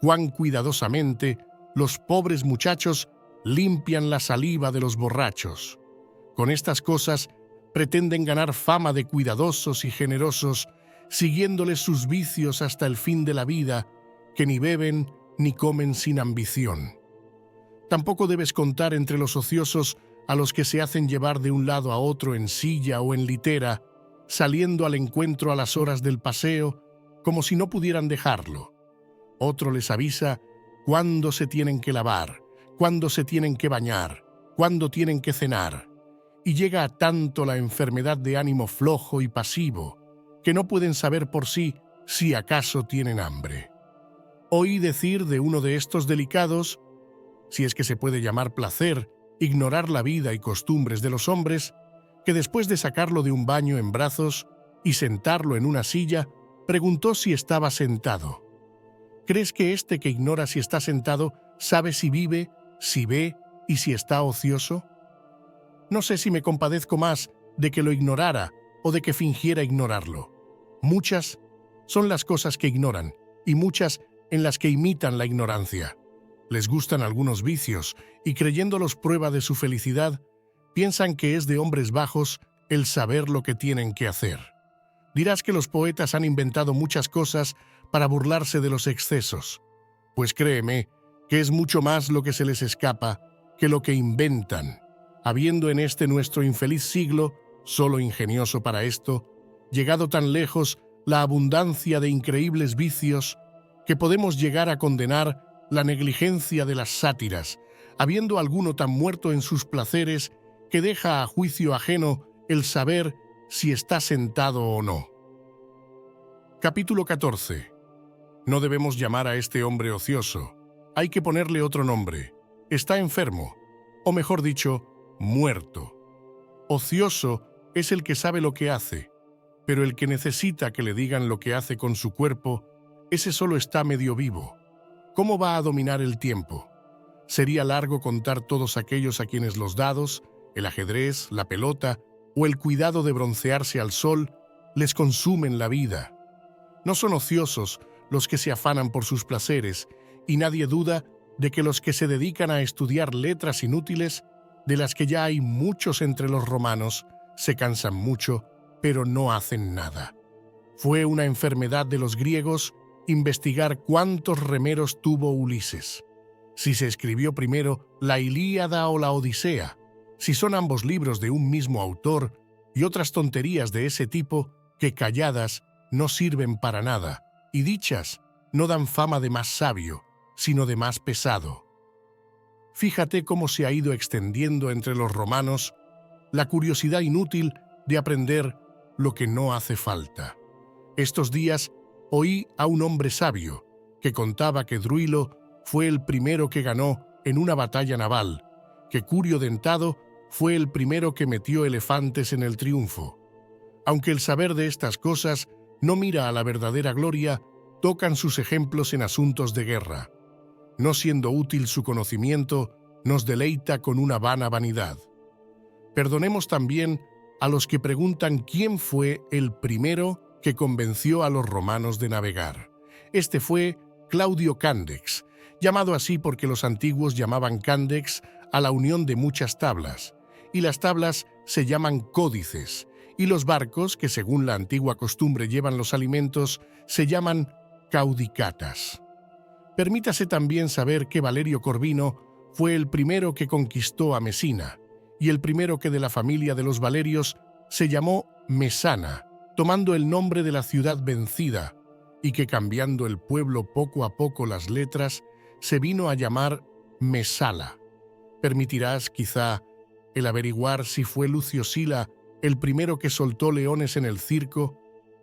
cuán cuidadosamente los pobres muchachos limpian la saliva de los borrachos. Con estas cosas pretenden ganar fama de cuidadosos y generosos, siguiéndoles sus vicios hasta el fin de la vida, que ni beben ni comen sin ambición. Tampoco debes contar entre los ociosos a los que se hacen llevar de un lado a otro en silla o en litera, saliendo al encuentro a las horas del paseo, como si no pudieran dejarlo. Otro les avisa cuándo se tienen que lavar, cuándo se tienen que bañar, cuándo tienen que cenar, y llega a tanto la enfermedad de ánimo flojo y pasivo, que no pueden saber por sí si acaso tienen hambre. Oí decir de uno de estos delicados, si es que se puede llamar placer, ignorar la vida y costumbres de los hombres, que después de sacarlo de un baño en brazos y sentarlo en una silla, preguntó si estaba sentado. ¿Crees que este que ignora si está sentado sabe si vive, si ve y si está ocioso? No sé si me compadezco más de que lo ignorara o de que fingiera ignorarlo. Muchas son las cosas que ignoran y muchas en las que imitan la ignorancia. Les gustan algunos vicios y creyéndolos prueba de su felicidad, piensan que es de hombres bajos el saber lo que tienen que hacer. Dirás que los poetas han inventado muchas cosas para burlarse de los excesos, pues créeme que es mucho más lo que se les escapa que lo que inventan, habiendo en este nuestro infeliz siglo, solo ingenioso para esto, llegado tan lejos la abundancia de increíbles vicios, que podemos llegar a condenar la negligencia de las sátiras, habiendo alguno tan muerto en sus placeres que deja a juicio ajeno el saber si está sentado o no. Capítulo 14. No debemos llamar a este hombre ocioso. Hay que ponerle otro nombre. Está enfermo, o mejor dicho, muerto. Ocioso es el que sabe lo que hace, pero el que necesita que le digan lo que hace con su cuerpo, ese solo está medio vivo. ¿Cómo va a dominar el tiempo? Sería largo contar todos aquellos a quienes los dados, el ajedrez, la pelota o el cuidado de broncearse al sol les consumen la vida. No son ociosos los que se afanan por sus placeres, y nadie duda de que los que se dedican a estudiar letras inútiles, de las que ya hay muchos entre los romanos, se cansan mucho, pero no hacen nada. Fue una enfermedad de los griegos investigar cuántos remeros tuvo Ulises. Si se escribió primero la Ilíada o la Odisea, si son ambos libros de un mismo autor, y otras tonterías de ese tipo que calladas no sirven para nada, y dichas no dan fama de más sabio, sino de más pesado. Fíjate cómo se ha ido extendiendo entre los romanos la curiosidad inútil de aprender lo que no hace falta. Estos días oí a un hombre sabio que contaba que Druilo fue el primero que ganó en una batalla naval, que Curio Dentado fue el primero que metió elefantes en el triunfo. Aunque el saber de estas cosas no mira a la verdadera gloria, tocan sus ejemplos en asuntos de guerra. No siendo útil su conocimiento, nos deleita con una vana vanidad. Perdonemos también a los que preguntan quién fue el primero que convenció a los romanos de navegar. Este fue Claudio Candex, llamado así porque los antiguos llamaban Candex a la unión de muchas tablas, y las tablas se llaman códices, y los barcos, que según la antigua costumbre llevan los alimentos, se llaman caudicatas. Permítase también saber que Valerio Corvino fue el primero que conquistó a Mesina, y el primero que de la familia de los Valerios se llamó Mesana, tomando el nombre de la ciudad vencida, y que cambiando el pueblo poco a poco las letras, se vino a llamar Mesala. Permitirás, quizá, el averiguar si fue Lucio Sila el primero que soltó leones en el circo,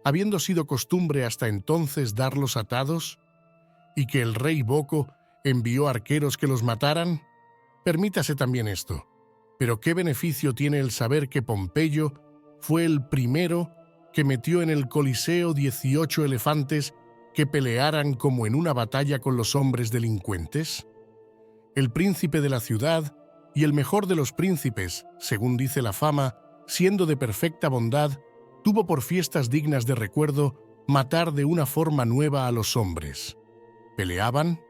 habiendo sido costumbre hasta entonces darlos atados, y que el rey Boco envió arqueros que los mataran. Permítase también esto, pero ¿qué beneficio tiene el saber que Pompeyo fue el primero que metió en el Coliseo 18 elefantes que pelearan como en una batalla con los hombres delincuentes? El príncipe de la ciudad y el mejor de los príncipes, según dice la fama, siendo de perfecta bondad, tuvo por fiestas dignas de recuerdo matar de una forma nueva a los hombres. ¿Peleaban?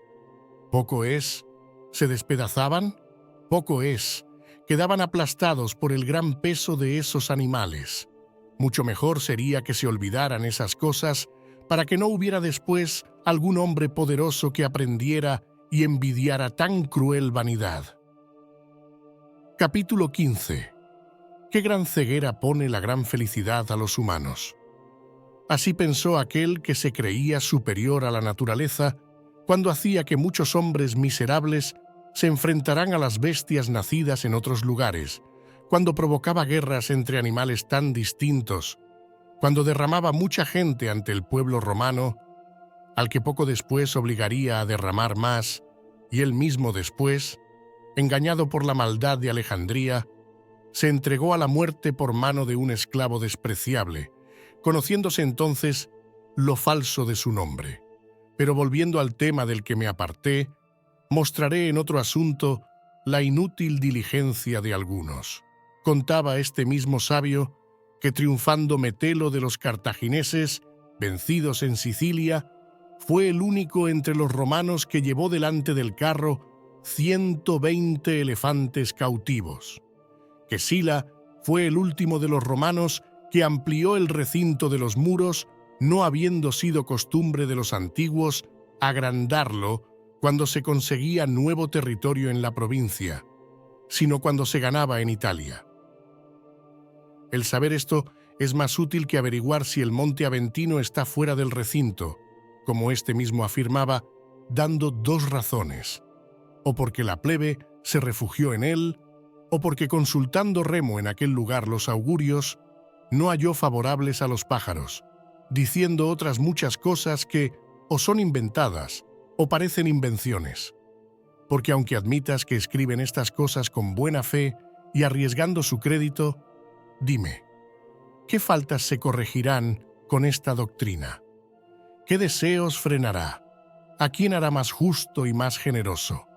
Poco es. ¿Se despedazaban? Poco es. Quedaban aplastados por el gran peso de esos animales. Mucho mejor sería que se olvidaran esas cosas para que no hubiera después algún hombre poderoso que aprendiera y envidiara tan cruel vanidad. Capítulo 15. Qué gran ceguera pone la gran felicidad a los humanos. Así pensó aquel que se creía superior a la naturaleza cuando hacía que muchos hombres miserables se enfrentarán a las bestias nacidas en otros lugares, cuando provocaba guerras entre animales tan distintos, cuando derramaba mucha gente ante el pueblo romano, al que poco después obligaría a derramar más, y él mismo después, engañado por la maldad de Alejandría, se entregó a la muerte por mano de un esclavo despreciable, conociéndose entonces lo falso de su nombre. Pero volviendo al tema del que me aparté, mostraré en otro asunto la inútil diligencia de algunos. Contaba este mismo sabio que triunfando Metelo de los cartagineses, vencidos en Sicilia, fue el único entre los romanos que llevó delante del carro 120 elefantes cautivos, que Sila fue el último de los romanos que amplió el recinto de los muros, no habiendo sido costumbre de los antiguos agrandarlo cuando se conseguía nuevo territorio en la provincia, sino cuando se ganaba en Italia. El saber esto Es más útil que averiguar si el monte Aventino está fuera del recinto, como éste mismo afirmaba, dando dos razones: o porque la plebe se refugió en él, o porque consultando Remo en aquel lugar los augurios, no halló favorables a los pájaros, diciendo otras muchas cosas que o son inventadas o parecen invenciones. Porque aunque admitas que escriben estas cosas con buena fe y arriesgando su crédito, dime, ¿qué faltas se corregirán con esta doctrina? ¿Qué deseos frenará? ¿A quién hará más justo y más generoso?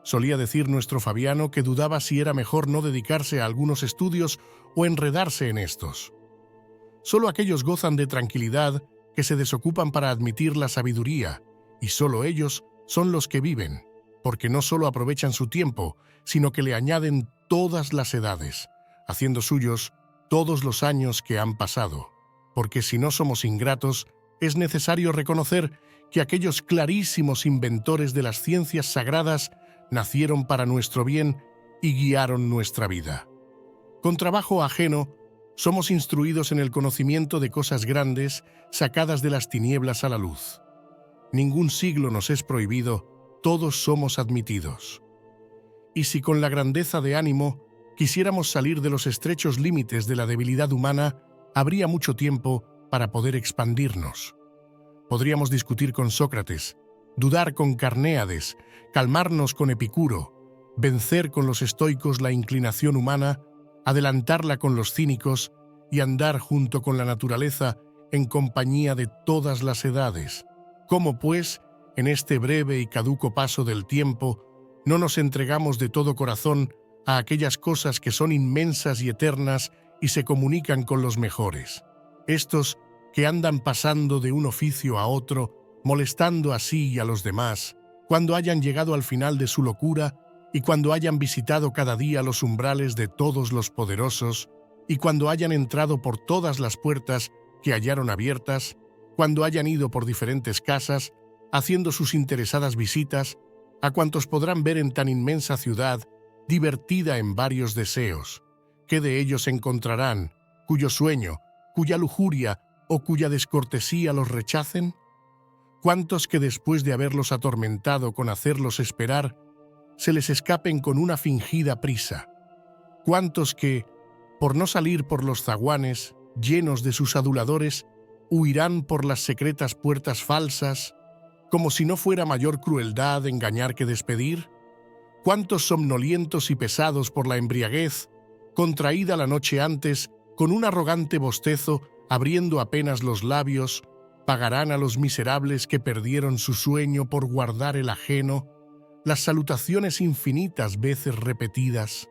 Solía decir nuestro Fabiano que dudaba si era mejor no dedicarse a algunos estudios o enredarse en estos. Solo aquellos gozan de tranquilidad que se desocupan para admitir la sabiduría, y solo ellos son los que viven, porque no solo aprovechan su tiempo, sino que le añaden todas las edades, haciendo suyos todos los años que han pasado. Porque si no somos ingratos, es necesario reconocer que aquellos clarísimos inventores de las ciencias sagradas nacieron para nuestro bien y guiaron nuestra vida. Con trabajo ajeno, somos instruidos en el conocimiento de cosas grandes sacadas de las tinieblas a la luz. Ningún siglo nos es prohibido, todos somos admitidos. Y si con la grandeza de ánimo quisiéramos salir de los estrechos límites de la debilidad humana, habría mucho tiempo para poder expandirnos. Podríamos discutir con Sócrates, dudar con Carnéades, calmarnos con Epicuro, vencer con los estoicos la inclinación humana, adelantarla con los cínicos y andar junto con la naturaleza en compañía de todas las edades. ¿Cómo, pues, en este breve y caduco paso del tiempo, no nos entregamos de todo corazón a aquellas cosas que son inmensas y eternas y se comunican con los mejores? Estos que andan pasando de un oficio a otro, molestando así y a los demás, cuando hayan llegado al final de su locura y cuando hayan visitado cada día los umbrales de todos los poderosos, y cuando hayan entrado por todas las puertas que hallaron abiertas, cuando hayan ido por diferentes casas, haciendo sus interesadas visitas a cuantos podrán ver en tan inmensa ciudad, divertida en varios deseos, ¿qué de ellos encontrarán, cuyo sueño, cuya lujuria o cuya descortesía los rechacen? ¿Cuántos que después de haberlos atormentado con hacerlos esperar, se les escapen con una fingida prisa? ¿Cuántos que, por no salir por los zaguanes, llenos de sus aduladores, huirán por las secretas puertas falsas, como si no fuera mayor crueldad engañar que despedir? ¿Cuántos somnolientos y pesados por la embriaguez, contraída la noche antes, con un arrogante bostezo, abriendo apenas los labios, pagarán a los miserables que perdieron su sueño por guardar el ajeno, las salutaciones infinitas veces repetidas?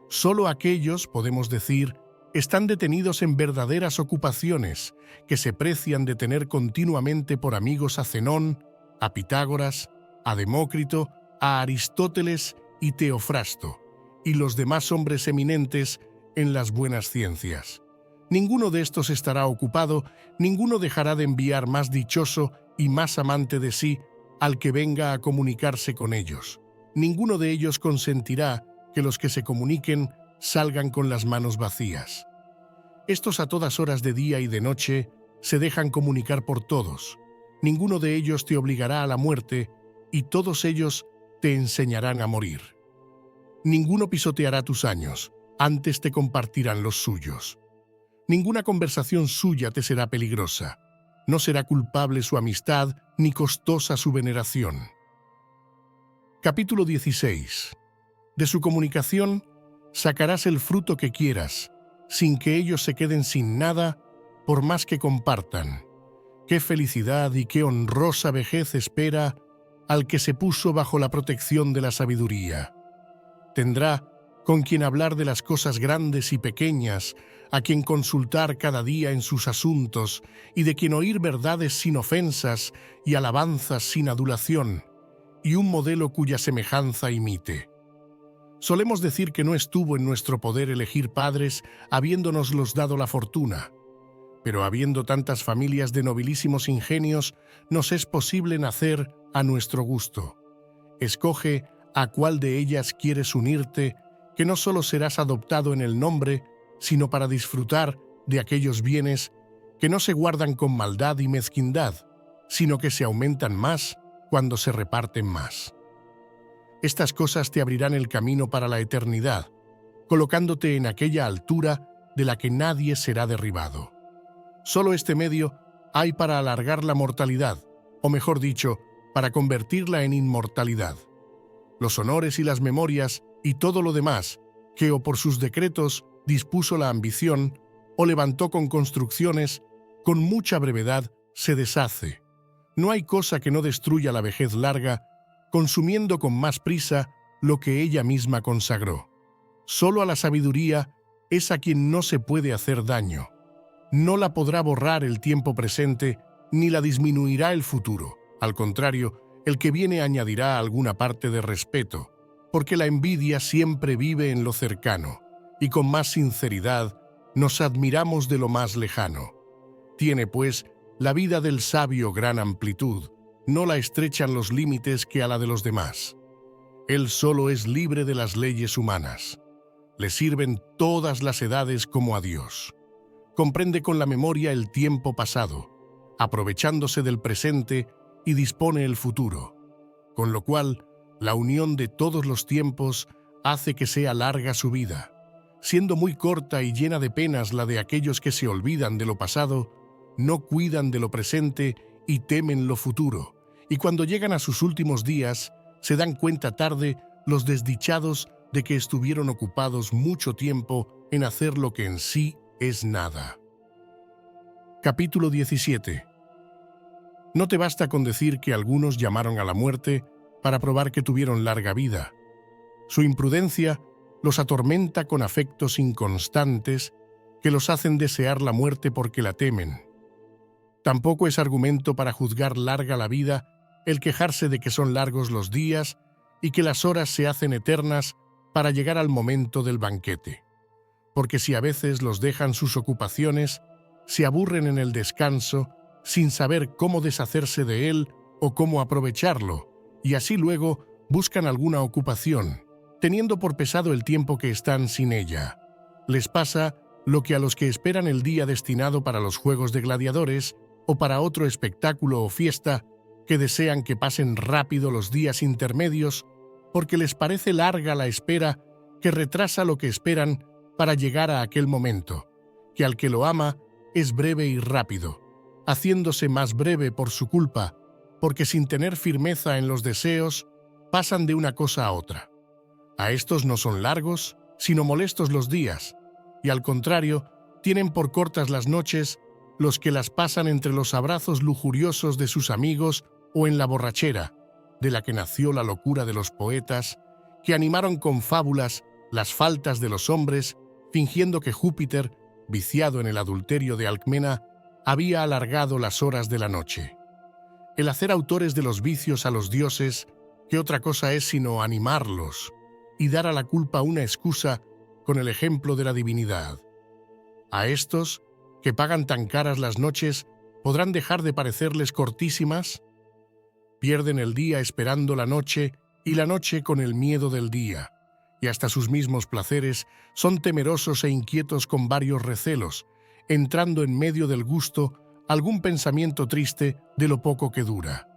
Solo aquellos, podemos decir, están detenidos en verdaderas ocupaciones que se precian de tener continuamente por amigos a Zenón, a Pitágoras, a Demócrito, a Aristóteles y Teofrasto, y los demás hombres eminentes en las buenas ciencias. Ninguno de estos estará ocupado, ninguno dejará de enviar más dichoso y más amante de sí al que venga a comunicarse con ellos. Ninguno de ellos consentirá que los que se comuniquen salgan con las manos vacías. Estos a todas horas de día y de noche se dejan comunicar por todos. Ninguno de ellos te obligará a la muerte y todos ellos te enseñarán a morir. Ninguno pisoteará tus años, antes te compartirán los suyos. Ninguna conversación suya te será peligrosa. No será culpable su amistad ni costosa su veneración. Capítulo 16. De su comunicación sacarás el fruto que quieras, sin que ellos se queden sin nada, por más que compartan. Qué felicidad y qué honrosa vejez espera al que se puso bajo la protección de la sabiduría. Tendrá con quien hablar de las cosas grandes y pequeñas, a quien consultar cada día en sus asuntos, y de quien oír verdades sin ofensas y alabanzas sin adulación, y un modelo cuya semejanza imite. Solemos decir que no estuvo en nuestro poder elegir padres, habiéndonoslos dado la fortuna. Pero habiendo tantas familias de nobilísimos ingenios, nos es posible nacer a nuestro gusto. Escoge a cuál de ellas quieres unirte, que no solo serás adoptado en el nombre, sino para disfrutar de aquellos bienes que no se guardan con maldad y mezquindad, sino que se aumentan más cuando se reparten más. Estas cosas te abrirán el camino para la eternidad, colocándote en aquella altura de la que nadie será derribado. Solo este medio hay para alargar la mortalidad, o mejor dicho, para convertirla en inmortalidad. Los honores y las memorias y todo lo demás, que o por sus decretos dispuso la ambición o levantó con construcciones, con mucha brevedad se deshace. No hay cosa que no destruya la vejez larga, consumiendo con más prisa lo que ella misma consagró. Solo a la sabiduría es a quien no se puede hacer daño. No la podrá borrar el tiempo presente, ni la disminuirá el futuro. Al contrario, el que viene añadirá alguna parte de respeto, porque la envidia siempre vive en lo cercano, y con más sinceridad nos admiramos de lo más lejano. Tiene, pues, la vida del sabio gran amplitud, no la estrechan los límites que a la de los demás. Él solo es libre de las leyes humanas. Le sirven todas las edades como a Dios. Comprende con la memoria el tiempo pasado, aprovechándose del presente y dispone el futuro, con lo cual la unión de todos los tiempos hace que sea larga su vida, siendo muy corta y llena de penas la de aquellos que se olvidan de lo pasado, no cuidan de lo presente y temen lo futuro, y cuando llegan a sus últimos días, se dan cuenta tarde los desdichados de que estuvieron ocupados mucho tiempo en hacer lo que en sí es nada. Capítulo 17. No te basta con decir que algunos llamaron a la muerte para probar que tuvieron larga vida. Su imprudencia los atormenta con afectos inconstantes que los hacen desear la muerte porque la temen. Tampoco es argumento para juzgar larga la vida el quejarse de que son largos los días y que las horas se hacen eternas para llegar al momento del banquete. Porque si a veces los dejan sus ocupaciones, se aburren en el descanso sin saber cómo deshacerse de él o cómo aprovecharlo, y así luego buscan alguna ocupación, teniendo por pesado el tiempo que están sin ella. Les pasa lo que a los que esperan el día destinado para los juegos de gladiadores o para otro espectáculo o fiesta, que desean que pasen rápido los días intermedios porque les parece larga la espera que retrasa lo que esperan para llegar a aquel momento, que al que lo ama es breve y rápido, haciéndose más breve por su culpa, porque sin tener firmeza en los deseos, pasan de una cosa a otra. A estos no son largos, sino molestos los días, y al contrario, tienen por cortas las noches los que las pasan entre los abrazos lujuriosos de sus amigos o en la borrachera, de la que nació la locura de los poetas, que animaron con fábulas las faltas de los hombres, fingiendo que Júpiter, viciado en el adulterio de Alcmena, había alargado las horas de la noche. El hacer autores de los vicios a los dioses, ¿qué otra cosa es sino animarlos y dar a la culpa una excusa con el ejemplo de la divinidad? A estos, que pagan tan caras las noches, ¿podrán dejar de parecerles cortísimas? Pierden el día esperando la noche y la noche con el miedo del día, y hasta sus mismos placeres son temerosos e inquietos con varios recelos, entrando en medio del gusto algún pensamiento triste de lo poco que dura.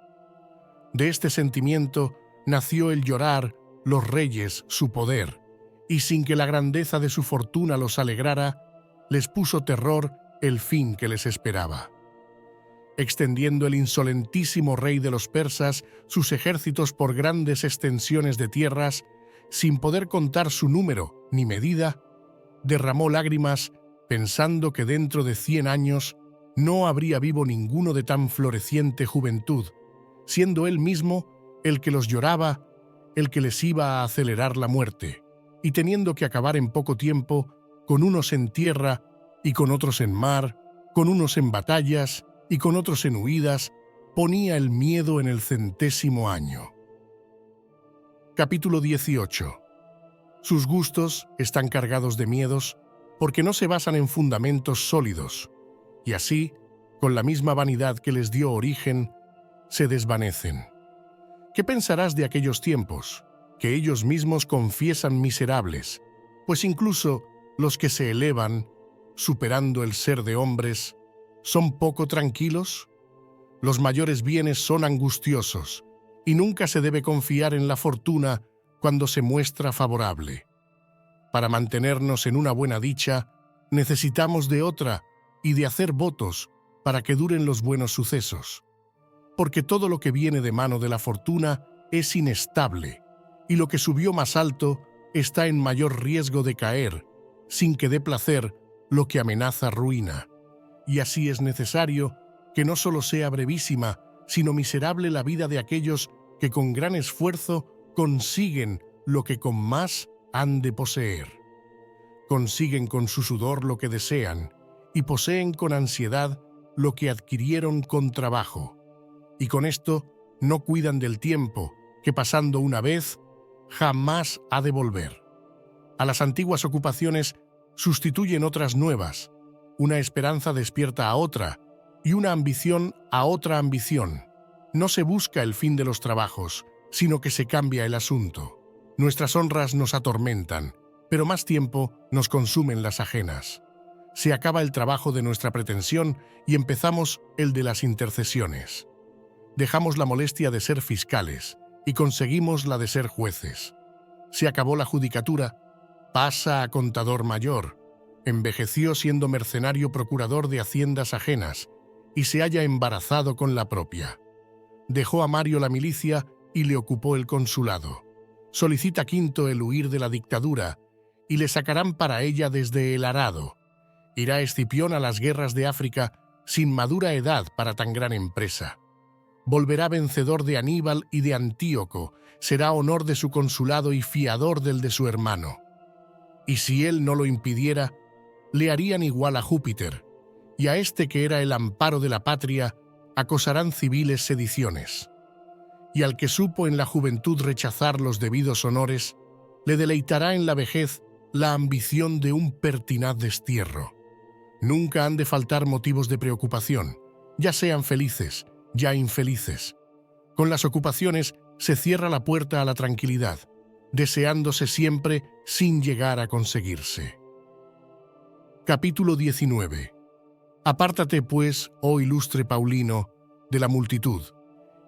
De este sentimiento nació el llorar, los reyes, su poder, y sin que la grandeza de su fortuna los alegrara, les puso terror el fin que les esperaba. Extendiendo el insolentísimo rey de los persas sus ejércitos por grandes extensiones de tierras, sin poder contar su número ni medida, derramó lágrimas pensando que dentro de 100 años no habría vivo ninguno de tan floreciente juventud, siendo él mismo el que los lloraba, el que les iba a acelerar la muerte, y teniendo que acabar en poco tiempo, con unos en tierra y con otros en mar, con unos en batallas y con otros en huidas, ponía el miedo en el 100º año. Capítulo 18. Sus gustos están cargados de miedos porque no se basan en fundamentos sólidos, y así, con la misma vanidad que les dio origen, se desvanecen. ¿Qué pensarás de aquellos tiempos, que ellos mismos confiesan miserables? Pues incluso los que se elevan superando el ser de hombres, son poco tranquilos? Los mayores bienes son angustiosos, y nunca se debe confiar en la fortuna cuando se muestra favorable. Para mantenernos en una buena dicha, necesitamos de otra y de hacer votos para que duren los buenos sucesos. Porque todo lo que viene de mano de la fortuna es inestable, y lo que subió más alto está en mayor riesgo de caer, sin que dé placer lo que amenaza ruina. Y así es necesario que no solo sea brevísima, sino miserable la vida de aquellos que con gran esfuerzo consiguen lo que con más han de poseer. Consiguen con su sudor lo que desean y poseen con ansiedad lo que adquirieron con trabajo. Y con esto no cuidan del tiempo, que pasando una vez, jamás ha de volver. A las antiguas ocupaciones sustituyen otras nuevas, una esperanza despierta a otra, y una ambición a otra ambición. No se busca el fin de los trabajos, sino que se cambia el asunto. Nuestras honras nos atormentan, pero más tiempo nos consumen las ajenas. Se acaba el trabajo de nuestra pretensión y empezamos el de las intercesiones. Dejamos la molestia de ser fiscales y conseguimos la de ser jueces. Se acabó la judicatura, pasa a contador mayor, envejeció siendo mercenario procurador de haciendas ajenas y se halla embarazado con la propia. Dejó a Mario la milicia y le ocupó el consulado. Solicita Quinto el huir de la dictadura y le sacarán para ella desde el arado. Irá Escipión a las guerras de África sin madura edad para tan gran empresa. Volverá vencedor de Aníbal y de Antíoco, será honor de su consulado y fiador del de su hermano. Y si él no lo impidiera, le harían igual a Júpiter, y a este que era el amparo de la patria, acosarán civiles sediciones. Y al que supo en la juventud rechazar los debidos honores, le deleitará en la vejez la ambición de un pertinaz destierro. Nunca han de faltar motivos de preocupación, ya sean felices, ya infelices. Con las ocupaciones se cierra la puerta a la tranquilidad, deseándose siempre sin llegar a conseguirse. Capítulo 19. Apártate, pues, oh ilustre Paulino, de la multitud,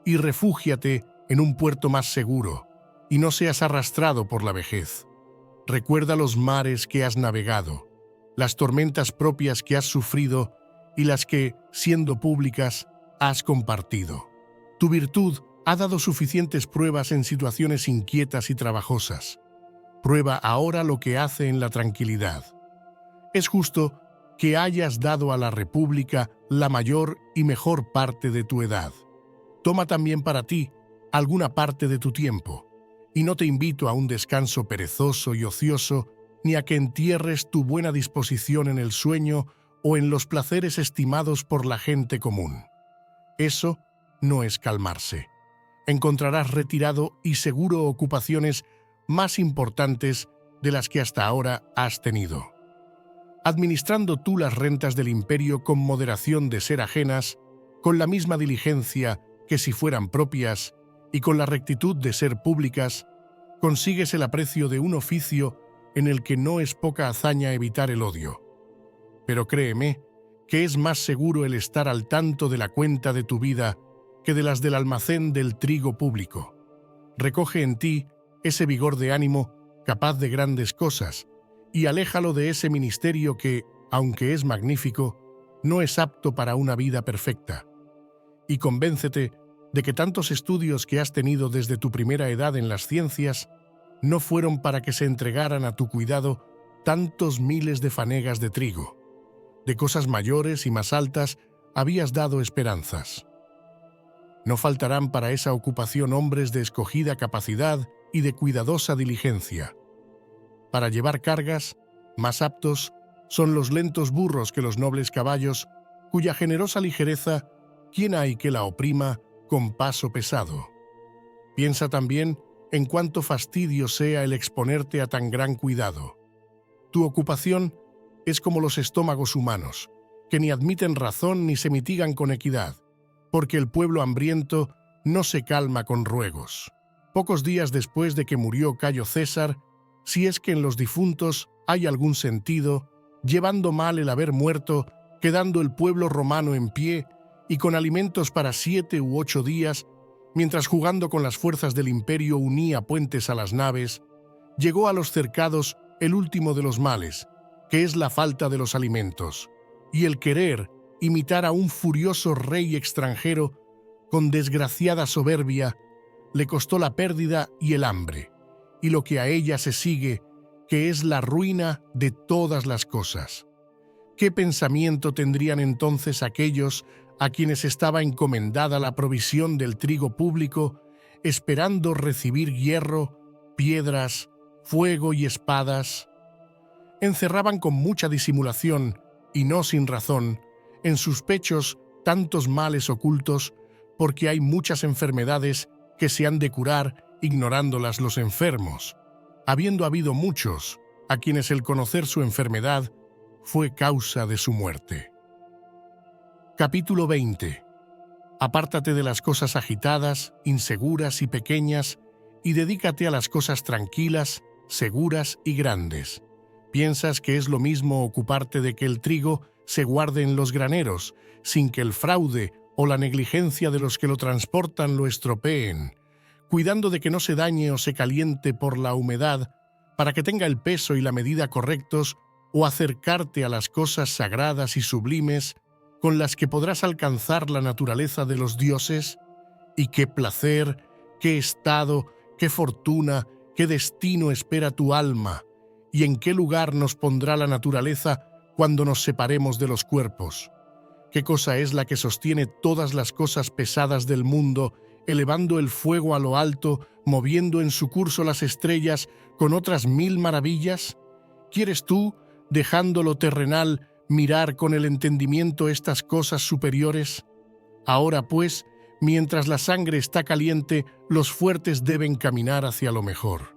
y refúgiate en un puerto más seguro, y no seas arrastrado por la vejez. Recuerda los mares que has navegado, las tormentas propias que has sufrido y las que, siendo públicas, has compartido. Tu virtud ha dado suficientes pruebas en situaciones inquietas y trabajosas. Prueba ahora lo que hace en la tranquilidad. Es justo que hayas dado a la República la mayor y mejor parte de tu edad. Toma también para ti alguna parte de tu tiempo, y no te invito a un descanso perezoso y ocioso, ni a que entierres tu buena disposición en el sueño o en los placeres estimados por la gente común. Eso no es calmarse. Encontrarás retirado y seguro ocupaciones más importantes de las que hasta ahora has tenido. Administrando tú las rentas del imperio con moderación de ser ajenas, con la misma diligencia que si fueran propias y con la rectitud de ser públicas, consigues el aprecio de un oficio en el que no es poca hazaña evitar el odio. Pero créeme que es más seguro el estar al tanto de la cuenta de tu vida que de las del almacén del trigo público. Recoge en ti ese vigor de ánimo capaz de grandes cosas y aléjalo de ese ministerio que, aunque es magnífico, no es apto para una vida perfecta. Y convéncete de que tantos estudios que has tenido desde tu primera edad en las ciencias no fueron para que se entregaran a tu cuidado tantos miles de fanegas de trigo. De cosas mayores y más altas habías dado esperanzas. No faltarán para esa ocupación hombres de escogida capacidad y de cuidadosa diligencia. Para llevar cargas, más aptos son los lentos burros que los nobles caballos, cuya generosa ligereza, ¿quién hay que la oprima con paso pesado? Piensa también en cuánto fastidio sea el exponerte a tan gran cuidado. Tu ocupación es como los estómagos humanos, que ni admiten razón ni se mitigan con equidad, porque el pueblo hambriento no se calma con ruegos. Pocos días después de que murió Cayo César, si es que en los difuntos hay algún sentido, llevando mal el haber muerto, quedando el pueblo romano en pie y con alimentos para 7 u 8 días, mientras jugando con las fuerzas del imperio unía puentes a las naves, llegó a los cercados el último de los males, que es la falta de los alimentos, y el querer imitar a un furioso rey extranjero con desgraciada soberbia le costó la pérdida y el hambre, y lo que a ella se sigue, que es la ruina de todas las cosas. ¿Qué pensamiento tendrían entonces aquellos a quienes estaba encomendada la provisión del trigo público, esperando recibir hierro, piedras, fuego y espadas? Encerraban con mucha disimulación, y no sin razón, en sus pechos tantos males ocultos, porque hay muchas enfermedades que se han de curar ignorándolas los enfermos, habiendo habido muchos a quienes el conocer su enfermedad fue causa de su muerte. Capítulo 20. Apártate de las cosas agitadas, inseguras y pequeñas, y dedícate a las cosas tranquilas, seguras y grandes. ¿Piensas que es lo mismo ocuparte de que el trigo se guarde en los graneros, sin que el fraude o la negligencia de los que lo transportan lo estropeen, cuidando de que no se dañe o se caliente por la humedad, para que tenga el peso y la medida correctos, o acercarte a las cosas sagradas y sublimes con las que podrás alcanzar la naturaleza de los dioses? ¿Y qué placer, qué estado, qué fortuna, qué destino espera tu alma? ¿Y en qué lugar nos pondrá la naturaleza cuando nos separemos de los cuerpos? ¿Qué cosa es la que sostiene todas las cosas pesadas del mundo, elevando el fuego a lo alto, moviendo en su curso las estrellas con otras 1000 maravillas? ¿Quieres tú, dejando lo terrenal, mirar con el entendimiento estas cosas superiores? Ahora, pues, mientras la sangre está caliente, los fuertes deben caminar hacia lo mejor.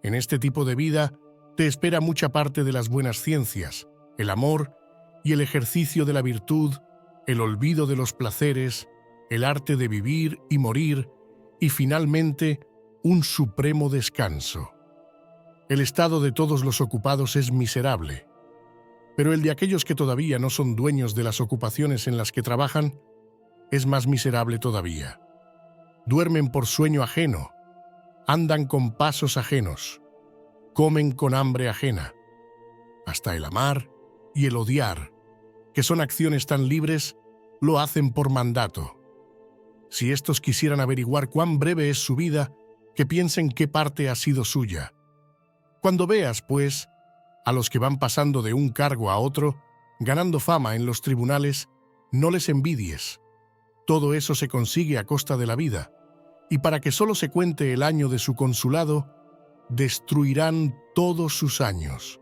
En este tipo de vida te espera mucha parte de las buenas ciencias, el amor y el ejercicio de la virtud, el olvido de los placeres, el arte de vivir y morir, y finalmente un supremo descanso. El estado de todos los ocupados es miserable, pero el de aquellos que todavía no son dueños de las ocupaciones en las que trabajan es más miserable todavía. Duermen por sueño ajeno, andan con pasos ajenos, comen con hambre ajena. Hasta el amar y el odiar, que son acciones tan libres, lo hacen por mandato. Si estos quisieran averiguar cuán breve es su vida, que piensen qué parte ha sido suya. Cuando veas, pues, a los que van pasando de un cargo a otro, ganando fama en los tribunales, no les envidies. Todo eso se consigue a costa de la vida, y para que solo se cuente el año de su consulado, destruirán todos sus años.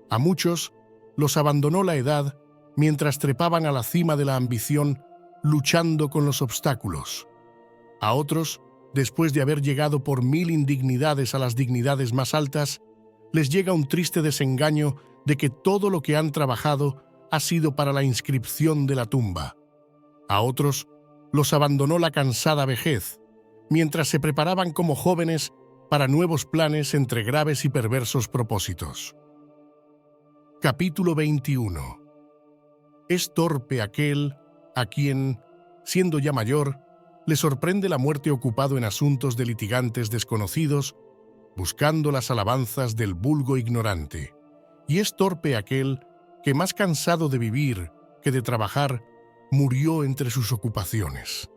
A muchos los abandonó la edad mientras trepaban a la cima de la ambición, luchando con los obstáculos. A otros, después de haber llegado por 1000 indignidades a las dignidades más altas, les llega un triste desengaño de que todo lo que han trabajado ha sido para la inscripción de la tumba. A otros los abandonó la cansada vejez, mientras se preparaban como jóvenes para nuevos planes entre graves y perversos propósitos. Capítulo 21. Es torpe aquel a quien, siendo ya mayor, le sorprende la muerte ocupado en asuntos de litigantes desconocidos, buscando las alabanzas del vulgo ignorante. Y es torpe aquel que, más cansado de vivir que de trabajar, murió entre sus ocupaciones.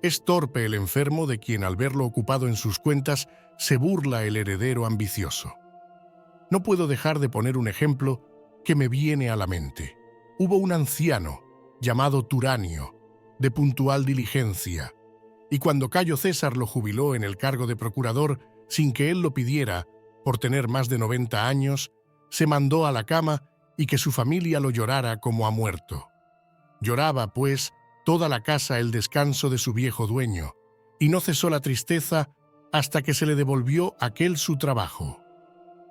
Es torpe el enfermo de quien, al verlo ocupado en sus cuentas, se burla el heredero ambicioso. No puedo dejar de poner un ejemplo que me viene a la mente. Hubo un anciano, llamado Turanio, de puntual diligencia, y cuando Cayo César lo jubiló en el cargo de procurador, sin que él lo pidiera, por tener más de 90 años, se mandó a la cama y que su familia lo llorara como a muerto. Lloraba, pues, toda la casa el descanso de su viejo dueño, y no cesó la tristeza hasta que se le devolvió aquel su trabajo.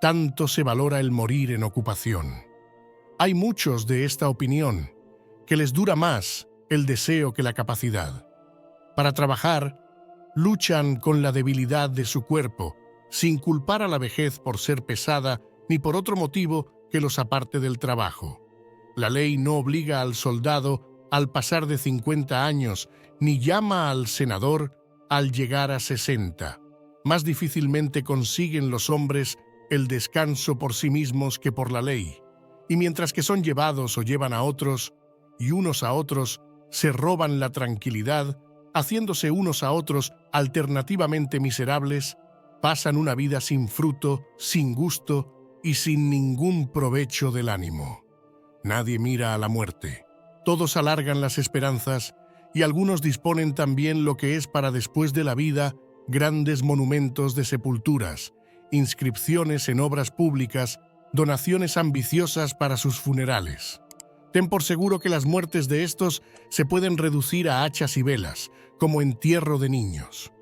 Tanto se valora el morir en ocupación. Hay muchos de esta opinión, que les dura más el deseo que la capacidad. Para trabajar, luchan con la debilidad de su cuerpo, sin culpar a la vejez por ser pesada ni por otro motivo que los aparte del trabajo. La ley no obliga al soldado al pasar de 50 años, ni llama al senador al llegar a 60. Más difícilmente consiguen los hombres el descanso por sí mismos que por la ley. Y mientras que son llevados o llevan a otros, y unos a otros se roban la tranquilidad, haciéndose unos a otros alternativamente miserables, pasan una vida sin fruto, sin gusto y sin ningún provecho del ánimo. Nadie mira a la muerte. Todos alargan las esperanzas y algunos disponen también lo que es para después de la vida grandes monumentos de sepulturas, inscripciones en obras públicas, donaciones ambiciosas para sus funerales. Ten por seguro que las muertes de estos se pueden reducir a hachas y velas, como entierro de niños.